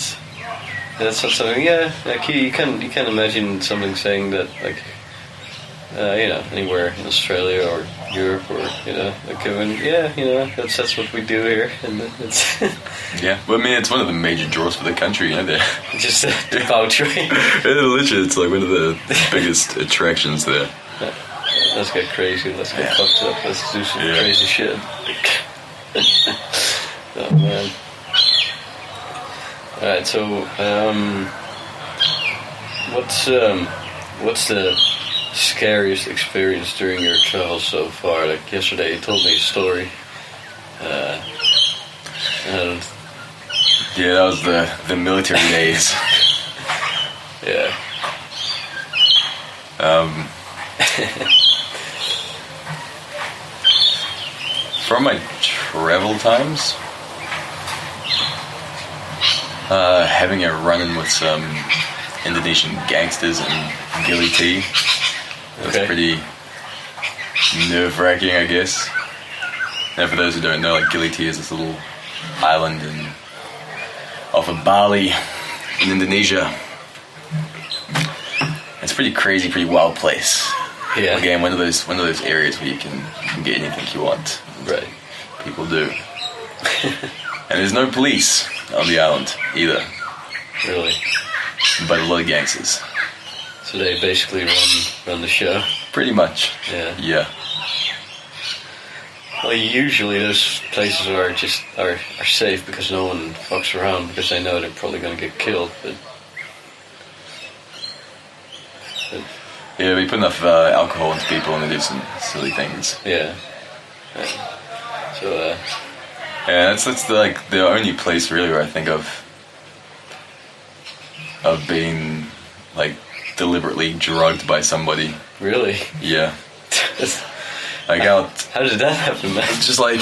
That's something, you can imagine something saying that, anywhere in Australia or Europe or, that's what we do here, and it's... Yeah, well, I mean, it's one of the major draws for the country, they're... Just the debauchery. Literally, it's one of the biggest attractions there. Let's get crazy, let's get fucked up, let's do some crazy shit. Oh man. Alright, so what's the scariest experience during your travels so far? Yesterday you told me a story. That was the military days. Yeah. From my travel times, having a run-in with some Indonesian gangsters in Gili Tea. It was pretty nerve-wracking, I guess. Now, for those who don't know, Gili Tea is this little island off of Bali in Indonesia. It's a pretty crazy, pretty wild place. Yeah. Again, one of those areas where you can get anything you want. Right. People do. And there's no police on the island either. Really? But a lot of gangsters. So they basically run the show? Pretty much. Yeah. Yeah. Well, usually those places are safe because no one fucks around because they know they're probably going to get killed. But yeah, we put enough alcohol into people and they do some silly things. Yeah. So. Yeah, that's the only place really where I think of being like deliberately drugged by somebody. Really? Yeah. Like out. How did that happen, man? Just like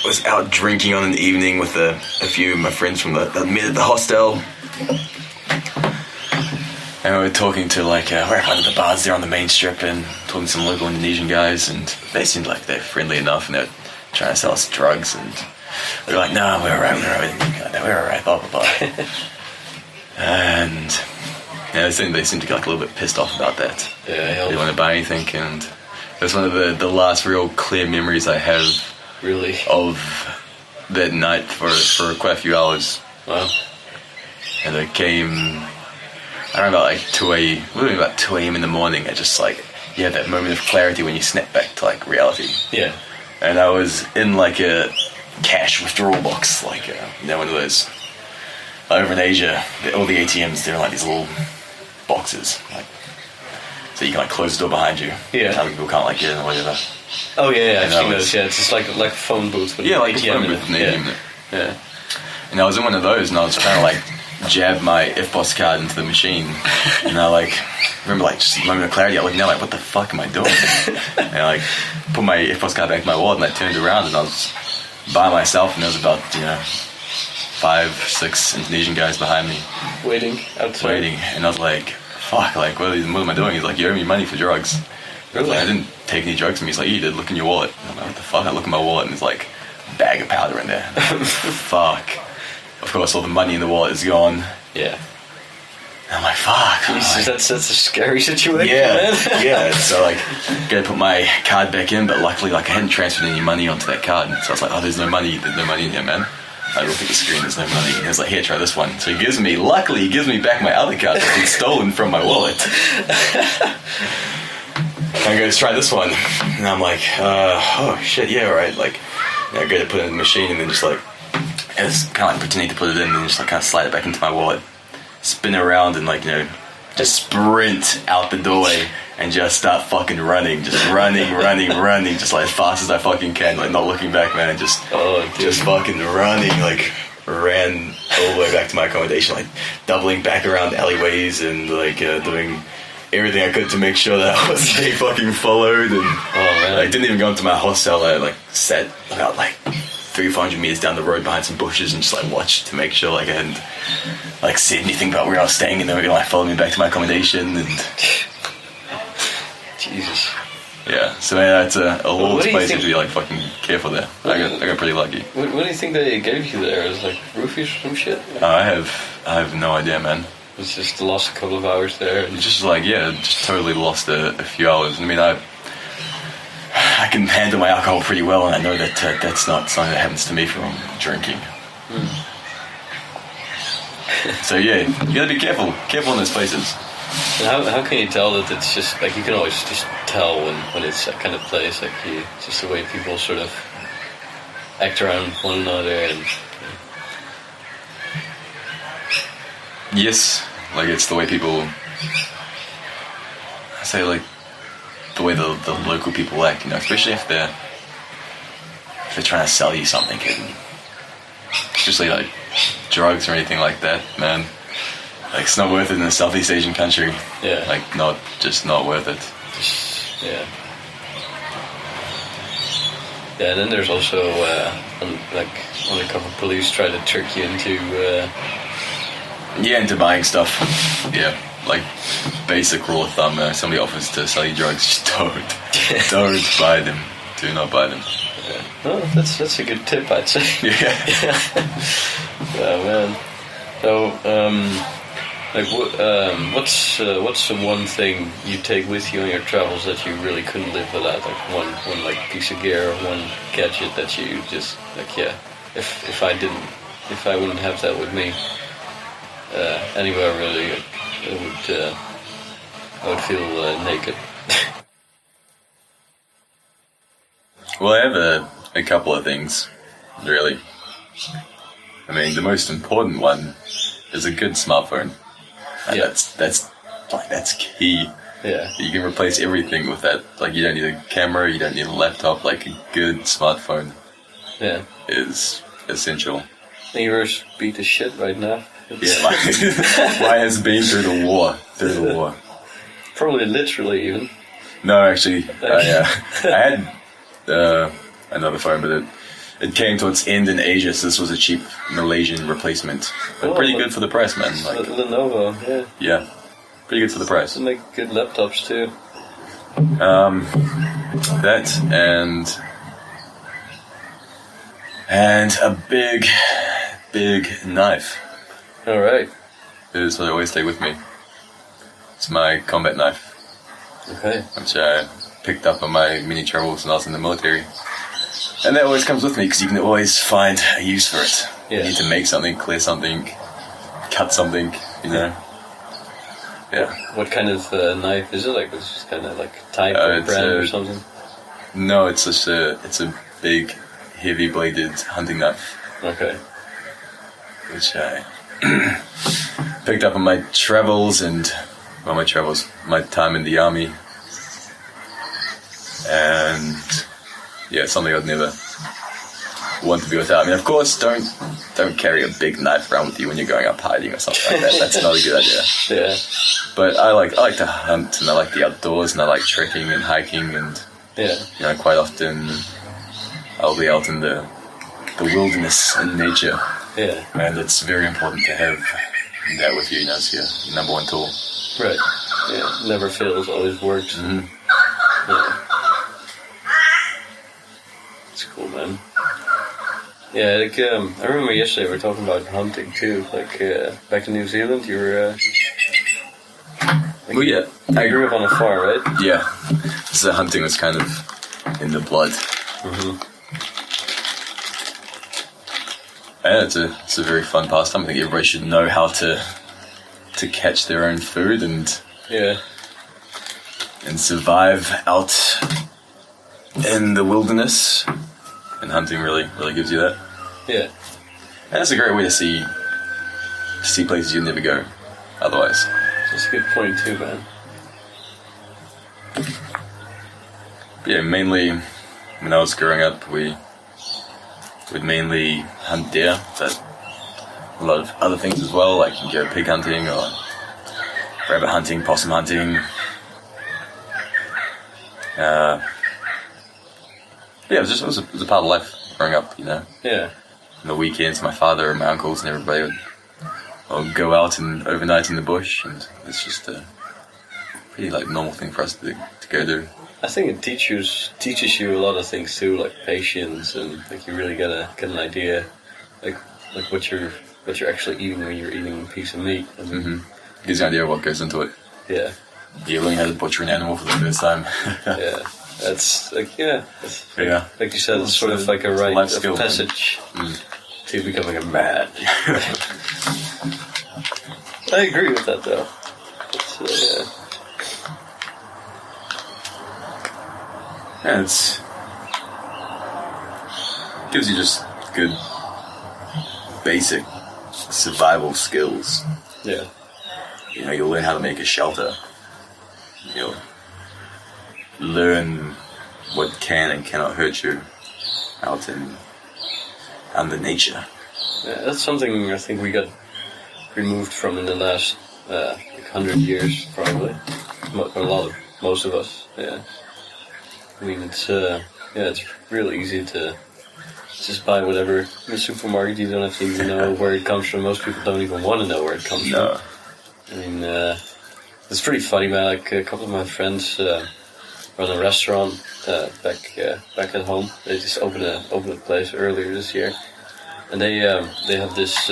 was out drinking on an evening with a few of my friends from the mid at the hostel, and we were talking to like we're at one of the bars there on the main strip and talking to some local Indonesian guys, and they seemed like they're friendly enough and they're trying to sell us drugs, and we were like, no, we're alright, blah blah blah. And yeah, they seemed to get like a little bit pissed off about that. Yeah, they didn't want to buy anything, and that's one of the last real clear memories I have. Really? Of that night for quite a few hours. Wow. And it came around about like 2 a.m. in the morning. I just like you have that moment of clarity when you snap back to like reality. Yeah. And I was in like a cash withdrawal box, like one of those over in Asia. All the ATMs, they're like these little boxes, like so you can like close the door behind you. Yeah. Some people can't like get in or whatever. Oh yeah, I've seen those. Yeah, it's just like a phone booth. With like ATM a phone booth in the ATM. Yeah. And I was in one of those, and I was trying to like jab my FBOS card into the machine, and I like remember like just a moment of clarity. I looked down like, what the fuck am I doing? And I like put my FBOS card back in my wallet, and I turned around, and I was by myself, and there was about 5-6 Indonesian guys behind me, waiting outside. And I was like, fuck, like what am I doing? He's like, you owe me money for drugs. Really? Like, I didn't take any drugs from me. He's like, you did, look in your wallet. And I'm like, what the fuck? I look in my wallet and there's like a bag of powder in there. Fuck. Of course, all the money in the wallet is gone. Yeah. And I'm like, fuck. Jesus, that's a scary situation, yeah, man. Yeah. So like, gotta put my card back in, but luckily like I hadn't transferred any money onto that card. So I was like, oh, there's no money in here, man. I look at the screen, there's no money. And he's like, here, try this one. So luckily he gives me back my other card that's been stolen from my wallet. And I go, let's try this one. And I'm like, oh shit, yeah, alright. Like, I go to put it in the machine and then just like, it's kind of like pretending to put it in and then just like kind of slide it back into my wallet. Spin around and like, just sprint out the doorway and just start fucking running. Just running, just like as fast as I fucking can. Like not looking back, man, and just fucking running, like ran all the way back to my accommodation, like doubling back around alleyways and like doing everything I could to make sure that I wasn't being fucking followed. And I didn't even go into my hostel. I like sat about like 300-400 meters down the road behind some bushes and just like watched to make sure like I hadn't like said anything about where I was staying, and they were gonna like follow me back to my accommodation. And Jesus. Yeah, so yeah, it's a lord's place to be like fucking careful there. I got pretty lucky. What do you think they gave you there? Is like roofies or some shit? I have no idea, man. It's just lost a couple of hours there. And just like just totally lost a few hours. I mean, I can handle my alcohol pretty well, and I know that that's not something that happens to me from drinking. So yeah, you gotta be careful in those places. And how can you tell that it's just like you can always just tell when it's that kind of place, like just the way people sort of act around one another and. Yes, like it's the way people. I say like the way the local people act, especially if they're trying to sell you something, especially like drugs or anything like that, man. Like it's not worth it in a Southeast Asian country. Yeah. Like not worth it. Yeah. Yeah, and then there's also like undercover police try to trick you into. Into buying stuff. Yeah, like basic rule of thumb. Somebody offers to sell you drugs, just don't buy them. Do not buy them. Yeah. Oh, that's a good tip, I'd say. Yeah. Oh man. So what's the one thing you take with you on your travels that you really couldn't live without? Like one like piece of gear or one gadget that you just like, yeah, if I wouldn't have that with me, anywhere really, I would feel naked. Well, I have a couple of things, really. I mean, the most important one is a good smartphone. And that's key. Yeah. You can replace everything with that. Like, you don't need a camera, you don't need a laptop. Like, a good smartphone is essential. And yours beat the shit right now. Yeah, mine has been through the war. Probably literally, even. No, actually, I had another phone, but it came to its end in Asia, so this was a cheap Malaysian replacement. But pretty good for the price, man. Like, Lenovo, yeah. Yeah, pretty good for the price. They make good laptops, too. That and a big knife. Alright. Is what I always take with me. It's my combat knife. Okay. Which I picked up on my mini travels when I was in the military. And that always comes with me because you can always find a use for it. Yeah. You need to make something, clear something, cut something, you know. Yeah. What kind of knife is it? Like, it's just kind of like type or brand or something? No, it's just it's a big, heavy-bladed hunting knife. Okay. Which I picked up on my travels my time in the army. And yeah, it's something I'd never want to be without. I mean, of course, don't carry a big knife around with you when you're going up hiding or something like that. That's not a good idea. Yeah. But I like to hunt, and I like the outdoors, and I like trekking and hiking, and quite often I'll be out in the wilderness and nature. Yeah. And it's very important to have that with you, as your number one tool. Right. Yeah. Never fails, always works. Mm-hmm. Yeah. It's cool, man. Yeah, like, I remember yesterday we were talking about hunting too. Like, back in New Zealand, you were... well, yeah. I grew up on a farm, right? Yeah. So hunting was kind of in the blood. Mm-hmm. Yeah, it's a very fun pastime. I think everybody should know how to catch their own food and survive out in the wilderness. And hunting really gives you that. Yeah. And it's a great way to see places you'd never go otherwise. That's a good point too, man. Yeah, mainly when I was growing up, we'd mainly hunt deer, but a lot of other things as well, like you go pig hunting or rabbit hunting, possum hunting. Yeah, it was a part of life growing up, you know. Yeah. On the weekends, my father and my uncles and everybody would go out and overnight in the bush, and it's just a pretty normal thing for us to go do. I think it teaches you a lot of things too, like patience, and like you really get an idea, like what you're actually eating when you're eating a piece of meat. And Gives you an idea of what goes into it. Yeah. You learn how to butcher an animal for the first time. Yeah. That's like yeah. Like you said, it's sort of like a rite of passage to becoming a man. I agree with that though. Yeah, it's gives you just good basic survival skills. Yeah. You know, you'll learn how to make a shelter. You'll learn what can and cannot hurt you out in the nature. Yeah, that's something I think we got removed from in the last 100 years, probably. Most of us. Yeah. I mean, it's real easy to just buy whatever in the supermarket. You don't have to even know where it comes from. Most people don't even want to know where it comes from. I mean, it's pretty funny, man. Like a couple of my friends run a restaurant back at home. They just opened a place earlier this year, and they have this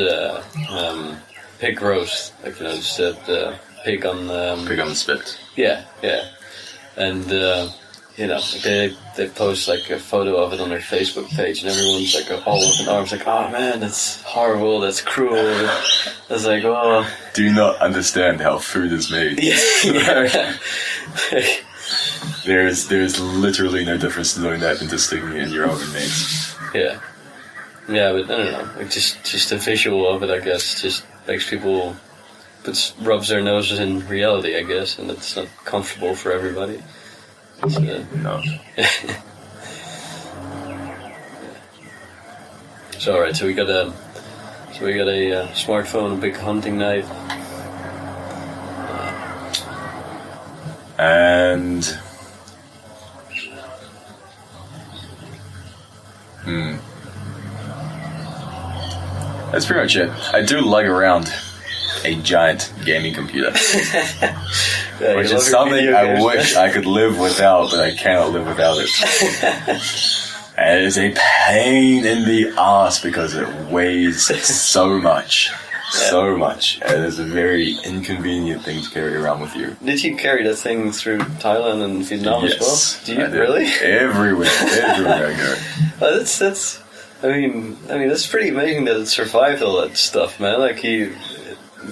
pig roast, like just the pig on the spit. Yeah, and they post like a photo of it on their Facebook page, and everyone's like all up in arms, like, "Oh man, that's horrible, that's cruel." It's like, oh. Do you not understand how food is made? Yeah. There's literally no difference to doing that than just sticking it in your own mates. Yeah. Yeah, but I don't know. Like just the visual of it, I guess, just makes people rubs their noses in reality, I guess, and it's not comfortable for everybody. No. So alright, so we got a smartphone, a big hunting knife. And that's pretty much it. I do lug around a giant gaming computer, Yeah, which is something I wish I could live without, but I cannot live without it. And it is a pain in the ass because it weighs so much. So much. It is a very inconvenient thing to carry around with you. Did you carry that thing through Thailand and Vietnam as well? Do you really? Everywhere I go. That's. I mean, that's pretty amazing that it survived all that stuff, man. Like it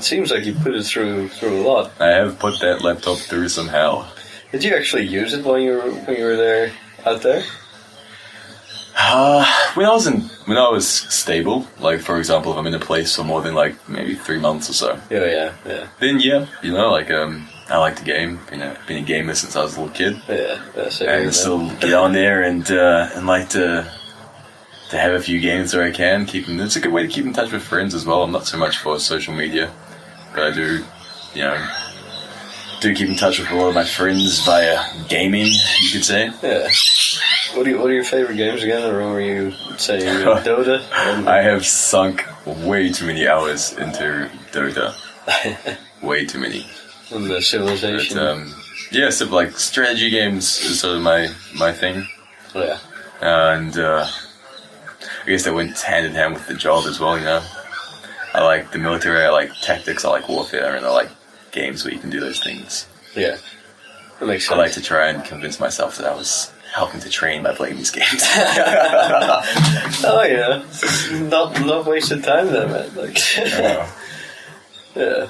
seems like you put it through a lot. I have put that laptop through some hell. Did you actually use it when you were there out there? When I was stable, like for example, if I'm in a place for more than like maybe 3 months or so. Yeah. Then yeah, like I like to game. Been a gamer since I was a little kid. Yeah. And still get on there and like to have a few games where I can keep. It's a good way to keep in touch with friends as well. I'm not so much for social media, but I do, keep in touch with a lot of my friends via gaming, you could say. Yeah. What are your favorite games again? Or were you saying Dota? I have sunk way too many hours into Dota. Way too many. And the Civilization. But, so like strategy games is sort of my thing. Oh, yeah. And I guess that went hand in hand with the job as well, I like the military, I like tactics, I like warfare, and I like games where you can do those things. Yeah. That makes sense. I like to try and convince myself that I was helping to train by playing these games. Oh yeah, not wasted time then, man. Like, yeah,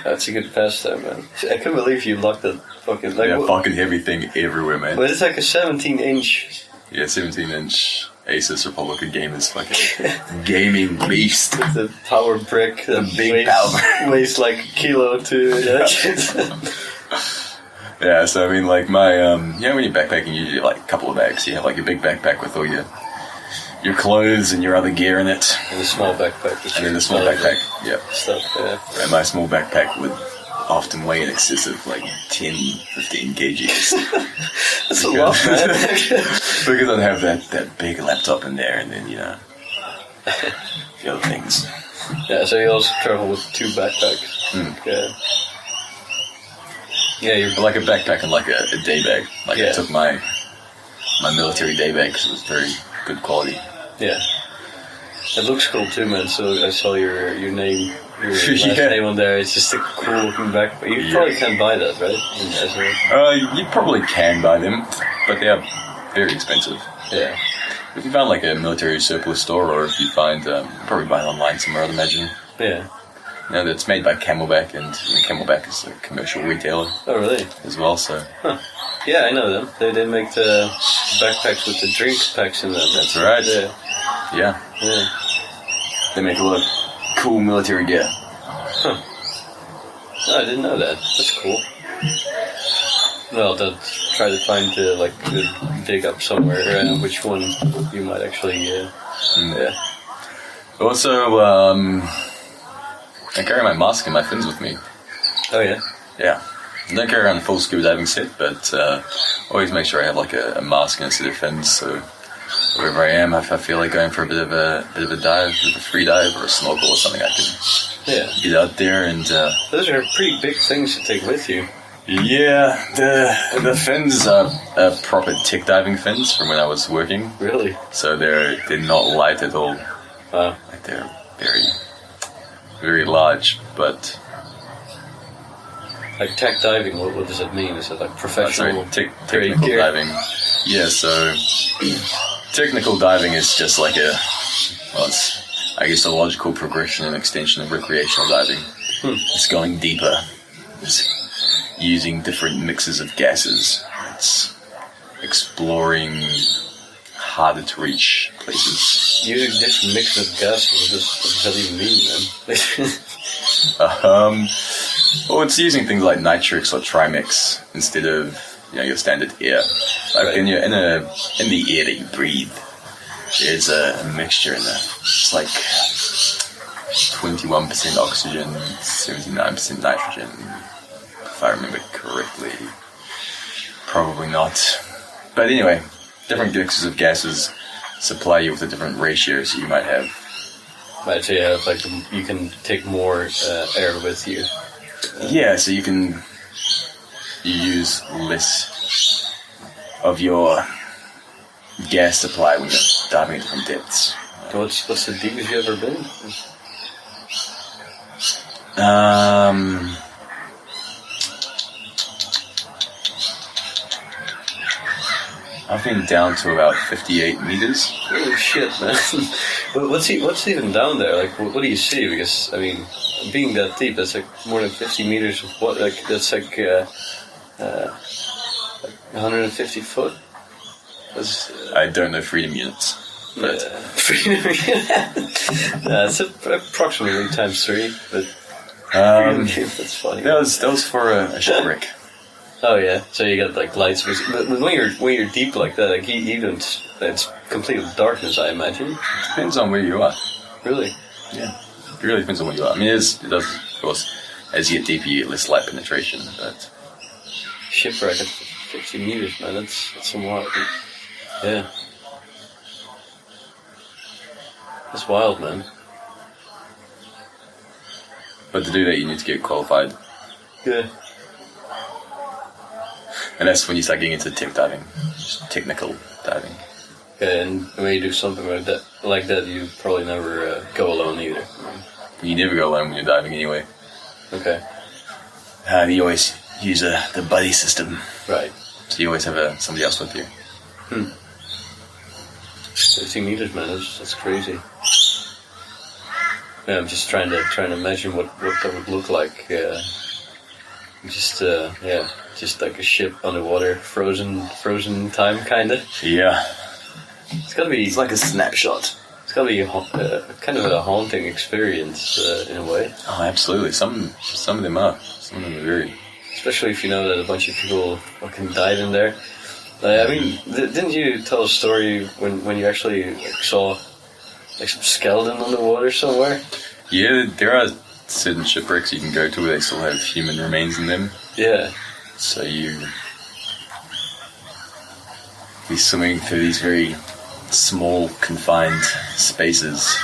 that's a good pastime, man. I can't believe you locked that fucking fucking heavy thing everywhere, man. But it's like a 17-inch. Yeah, 17-inch Asus Republican Gamers fucking gaming beast. With the power brick, the big power weighs like a kilo too. Yeah. Yeah, so I mean, like my, when you're backpacking, you usually have like a couple of bags. You have like a big backpack with all your clothes and your other gear in it. And a small backpack. And then a small backpack, Stuff, yeah. And my small backpack would often weigh in excess of like 10, 15 kgs. That's a lot, man. Because I'd have that big laptop in there and then, the other things. Yeah, so you also travel with 2 backpacks. Yeah. Yeah, you're like a backpack and like a day bag. Like I took my military day bag because it was very good quality. Yeah. It looks cool too, man. So I saw your name, your last name on there. It's just a cool looking backpack. You probably can't buy that, right? You probably can buy them, but they are very expensive. Yeah. If you find like a military surplus store, or if you find, probably buy it online somewhere, I'd imagine. Yeah. It's made by Camelback, and Camelback is a commercial retailer. Oh, really? As well, so. Huh. Yeah, I know them. They make the backpacks with the drink packs in them. That's right. Yeah. They make a lot of cool military gear. Huh. No, I didn't know that. That's cool. Well, try to find dig up somewhere which one you might actually. Yeah. Also, I carry my mask and my fins with me. Oh yeah. Yeah. I don't carry around a full scuba diving set, but always make sure I have like a mask and a set of fins. So wherever I am, if I feel like going for a bit of a dive, a free dive or a snorkel or something, I can get out there and. Those are pretty big things to take with you. Yeah, the fins are proper tech diving fins from when I was working. Really? So they're not light at all. Wow. Like they're very, very large, but. Like tech diving, what does it mean? Is it like professional? Technical diving. Yeah, so technical diving is just like it's I guess a logical progression and extension of recreational diving. It's going deeper. It's using different mixes of gases. It's exploring harder to reach places. Using different mixes of gas, what does that even mean, man? Well, it's using things like nitrix or trimix instead of your standard air. Like Right. in the air that you breathe, there's a mixture in there. It's like 21% oxygen, 79% nitrogen, if I remember correctly. Probably not. But anyway, different mixes of gases supply you with the different ratios you might have. Right, so yeah, like you can take more air with you. Yeah, so you use less of your gas supply when you're diving at different depths. What's the deepest you ever been? I've been down to about 58 meters. Holy shit, man! What's even down there? Like, what do you see? Because I mean, being that deep, that's like more than 50 meters of what? Like that's like 150 foot. That's, I don't know freedom units. But it's approximately times 3, but that's funny. that was for a shipwreck. Oh yeah, so you got like lights, but when you're deep like that, like you don't. It's complete darkness, I imagine. Depends on where you are. Really? Yeah, it really depends on where you are. I mean, it does, of course, as you get deeper, you get less light penetration, but Shipwreck at 50 meters, man. That's some wild. Yeah. That's wild, man. to do that, you need to get qualified. Yeah. And that's when you start getting into tech diving, just technical diving. Okay, and when you do something like that, you probably never go alone either. You never go alone when you're diving anyway. Okay. You always use the buddy system. Right. So you always have somebody else with you. 50 meters, man. That's crazy. Yeah, I'm just trying to imagine what that would look like. Just like a ship underwater, frozen time, kind of. Yeah. It's gotta be. It's like a snapshot. It's gotta be kind of a haunting experience in a way. Oh, absolutely. Some of them are. Some of them are very. Especially if you know that a bunch of people fucking died in there. I mean, didn't you tell a story when you actually saw like some skeleton underwater somewhere? Yeah, there are certain shipwrecks you can go to where they still have human remains in them. Yeah. So you're swimming through these very small, confined spaces.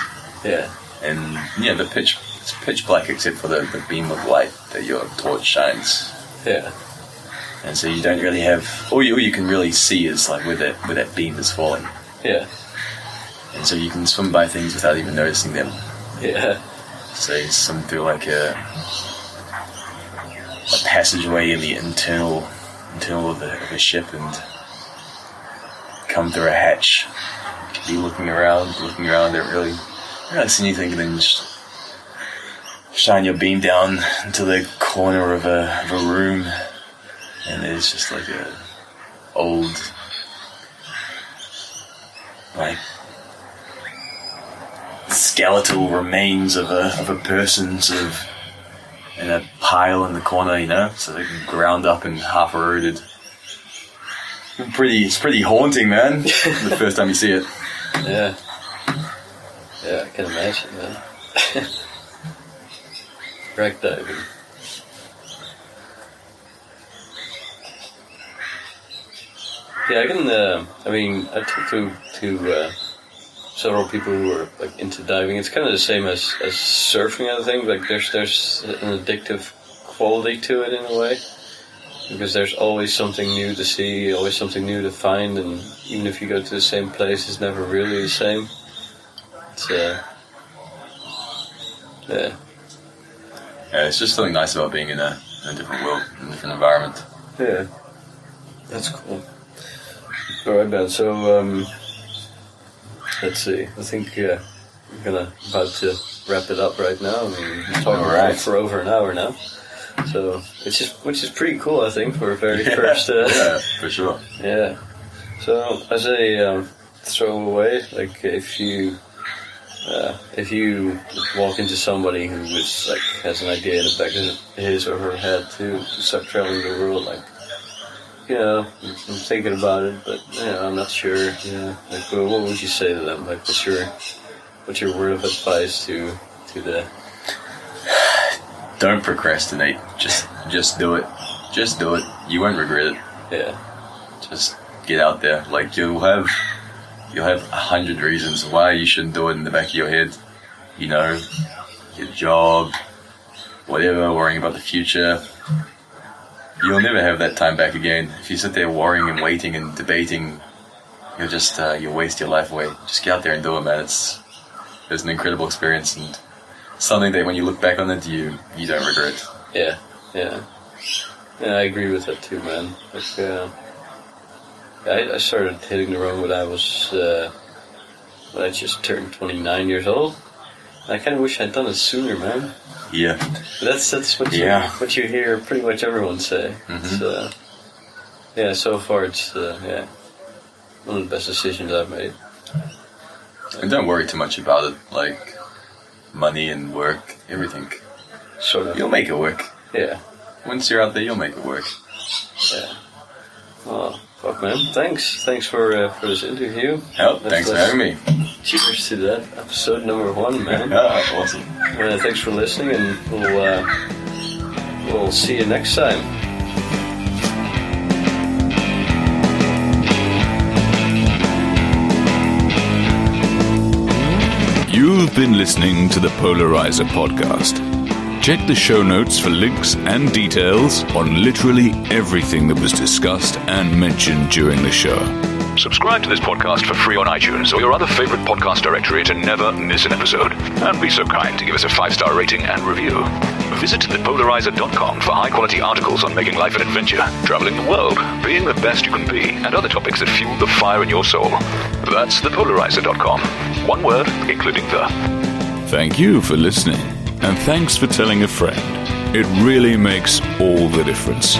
Yeah. And yeah, it's pitch black except for the beam of light that your torch shines. Yeah. And so you don't really have... All you can really see is like where that beam is falling. Yeah. And so you can swim by things without even noticing them. Yeah. So you swim through like a passageway in the internal of the ship and come through a hatch. You can be looking around, don't really see anything, and then just shine your beam down into the corner of a room, and there's just like a old, like, skeletal remains of a person sort of in a pile in the corner, so they can ground up and half eroded. It's pretty haunting, man. The first time you see it. Yeah. Yeah, I can imagine, man. Wreck diving. Yeah, I can. I talked to several people who are like into diving. It's kind of the same as surfing, I think. Like there's an addictive quality to it in a way, because there's always something new to see, always something new to find, and even if you go to the same place, it's never really the same. It's yeah. Yeah, it's just something nice about being in a different world, in a different environment. Yeah, that's cool. All right, Ben. So let's see. I think we're about to wrap it up right now. I mean, we've talked All right. for over an hour now. So which is pretty cool, I think, for a very first. Yeah, for sure. Yeah. So as a throwaway, like if you walk into somebody who is like has an idea in the back of his or her head to start traveling the world, like, you know, I'm thinking about it, but I'm not sure. Like, what would you say to them? Like, what's your word of advice to the? Don't procrastinate. Just do it. Just do it. You won't regret it. Yeah. Just get out there. Like, you'll have 100 reasons why you shouldn't do it in the back of your head. You know, your job, whatever, worrying about the future. You'll never have that time back again. If you sit there worrying and waiting and debating, you'll waste your life away. Just get out there and do it, man. It's an incredible experience and something that when you look back on it, you don't regret. Yeah, I agree with that too, man. Like, I started hitting the road when I just turned 29 years old. I kind of wish I'd done it sooner, man. Yeah. But that's what you hear pretty much everyone say. Mm-hmm. So far it's one of the best decisions I've made. And don't worry too much about it, like money and work, everything. Sort of. You'll make it work. Yeah. Once you're out there, you'll make it work. Yeah. Oh, fuck, man. Thanks for this interview. Thanks for having me. Cheers to that. Episode number 1, man. Awesome. Thanks for listening, and we'll see you next time. You've been listening to the Polarizer Podcast. Check the show notes for links and details on literally everything that was discussed and mentioned during the show. Subscribe to this podcast for free on iTunes or your other favorite podcast directory to never miss an episode. And be so kind to give us a 5-star rating and review. Visit thepolarizer.com for high-quality articles on making life an adventure, traveling the world, being the best you can be, and other topics that fuel the fire in your soul. That's thepolarizer.com. One word, including the. Thank you for listening, and thanks for telling a friend. It really makes all the difference.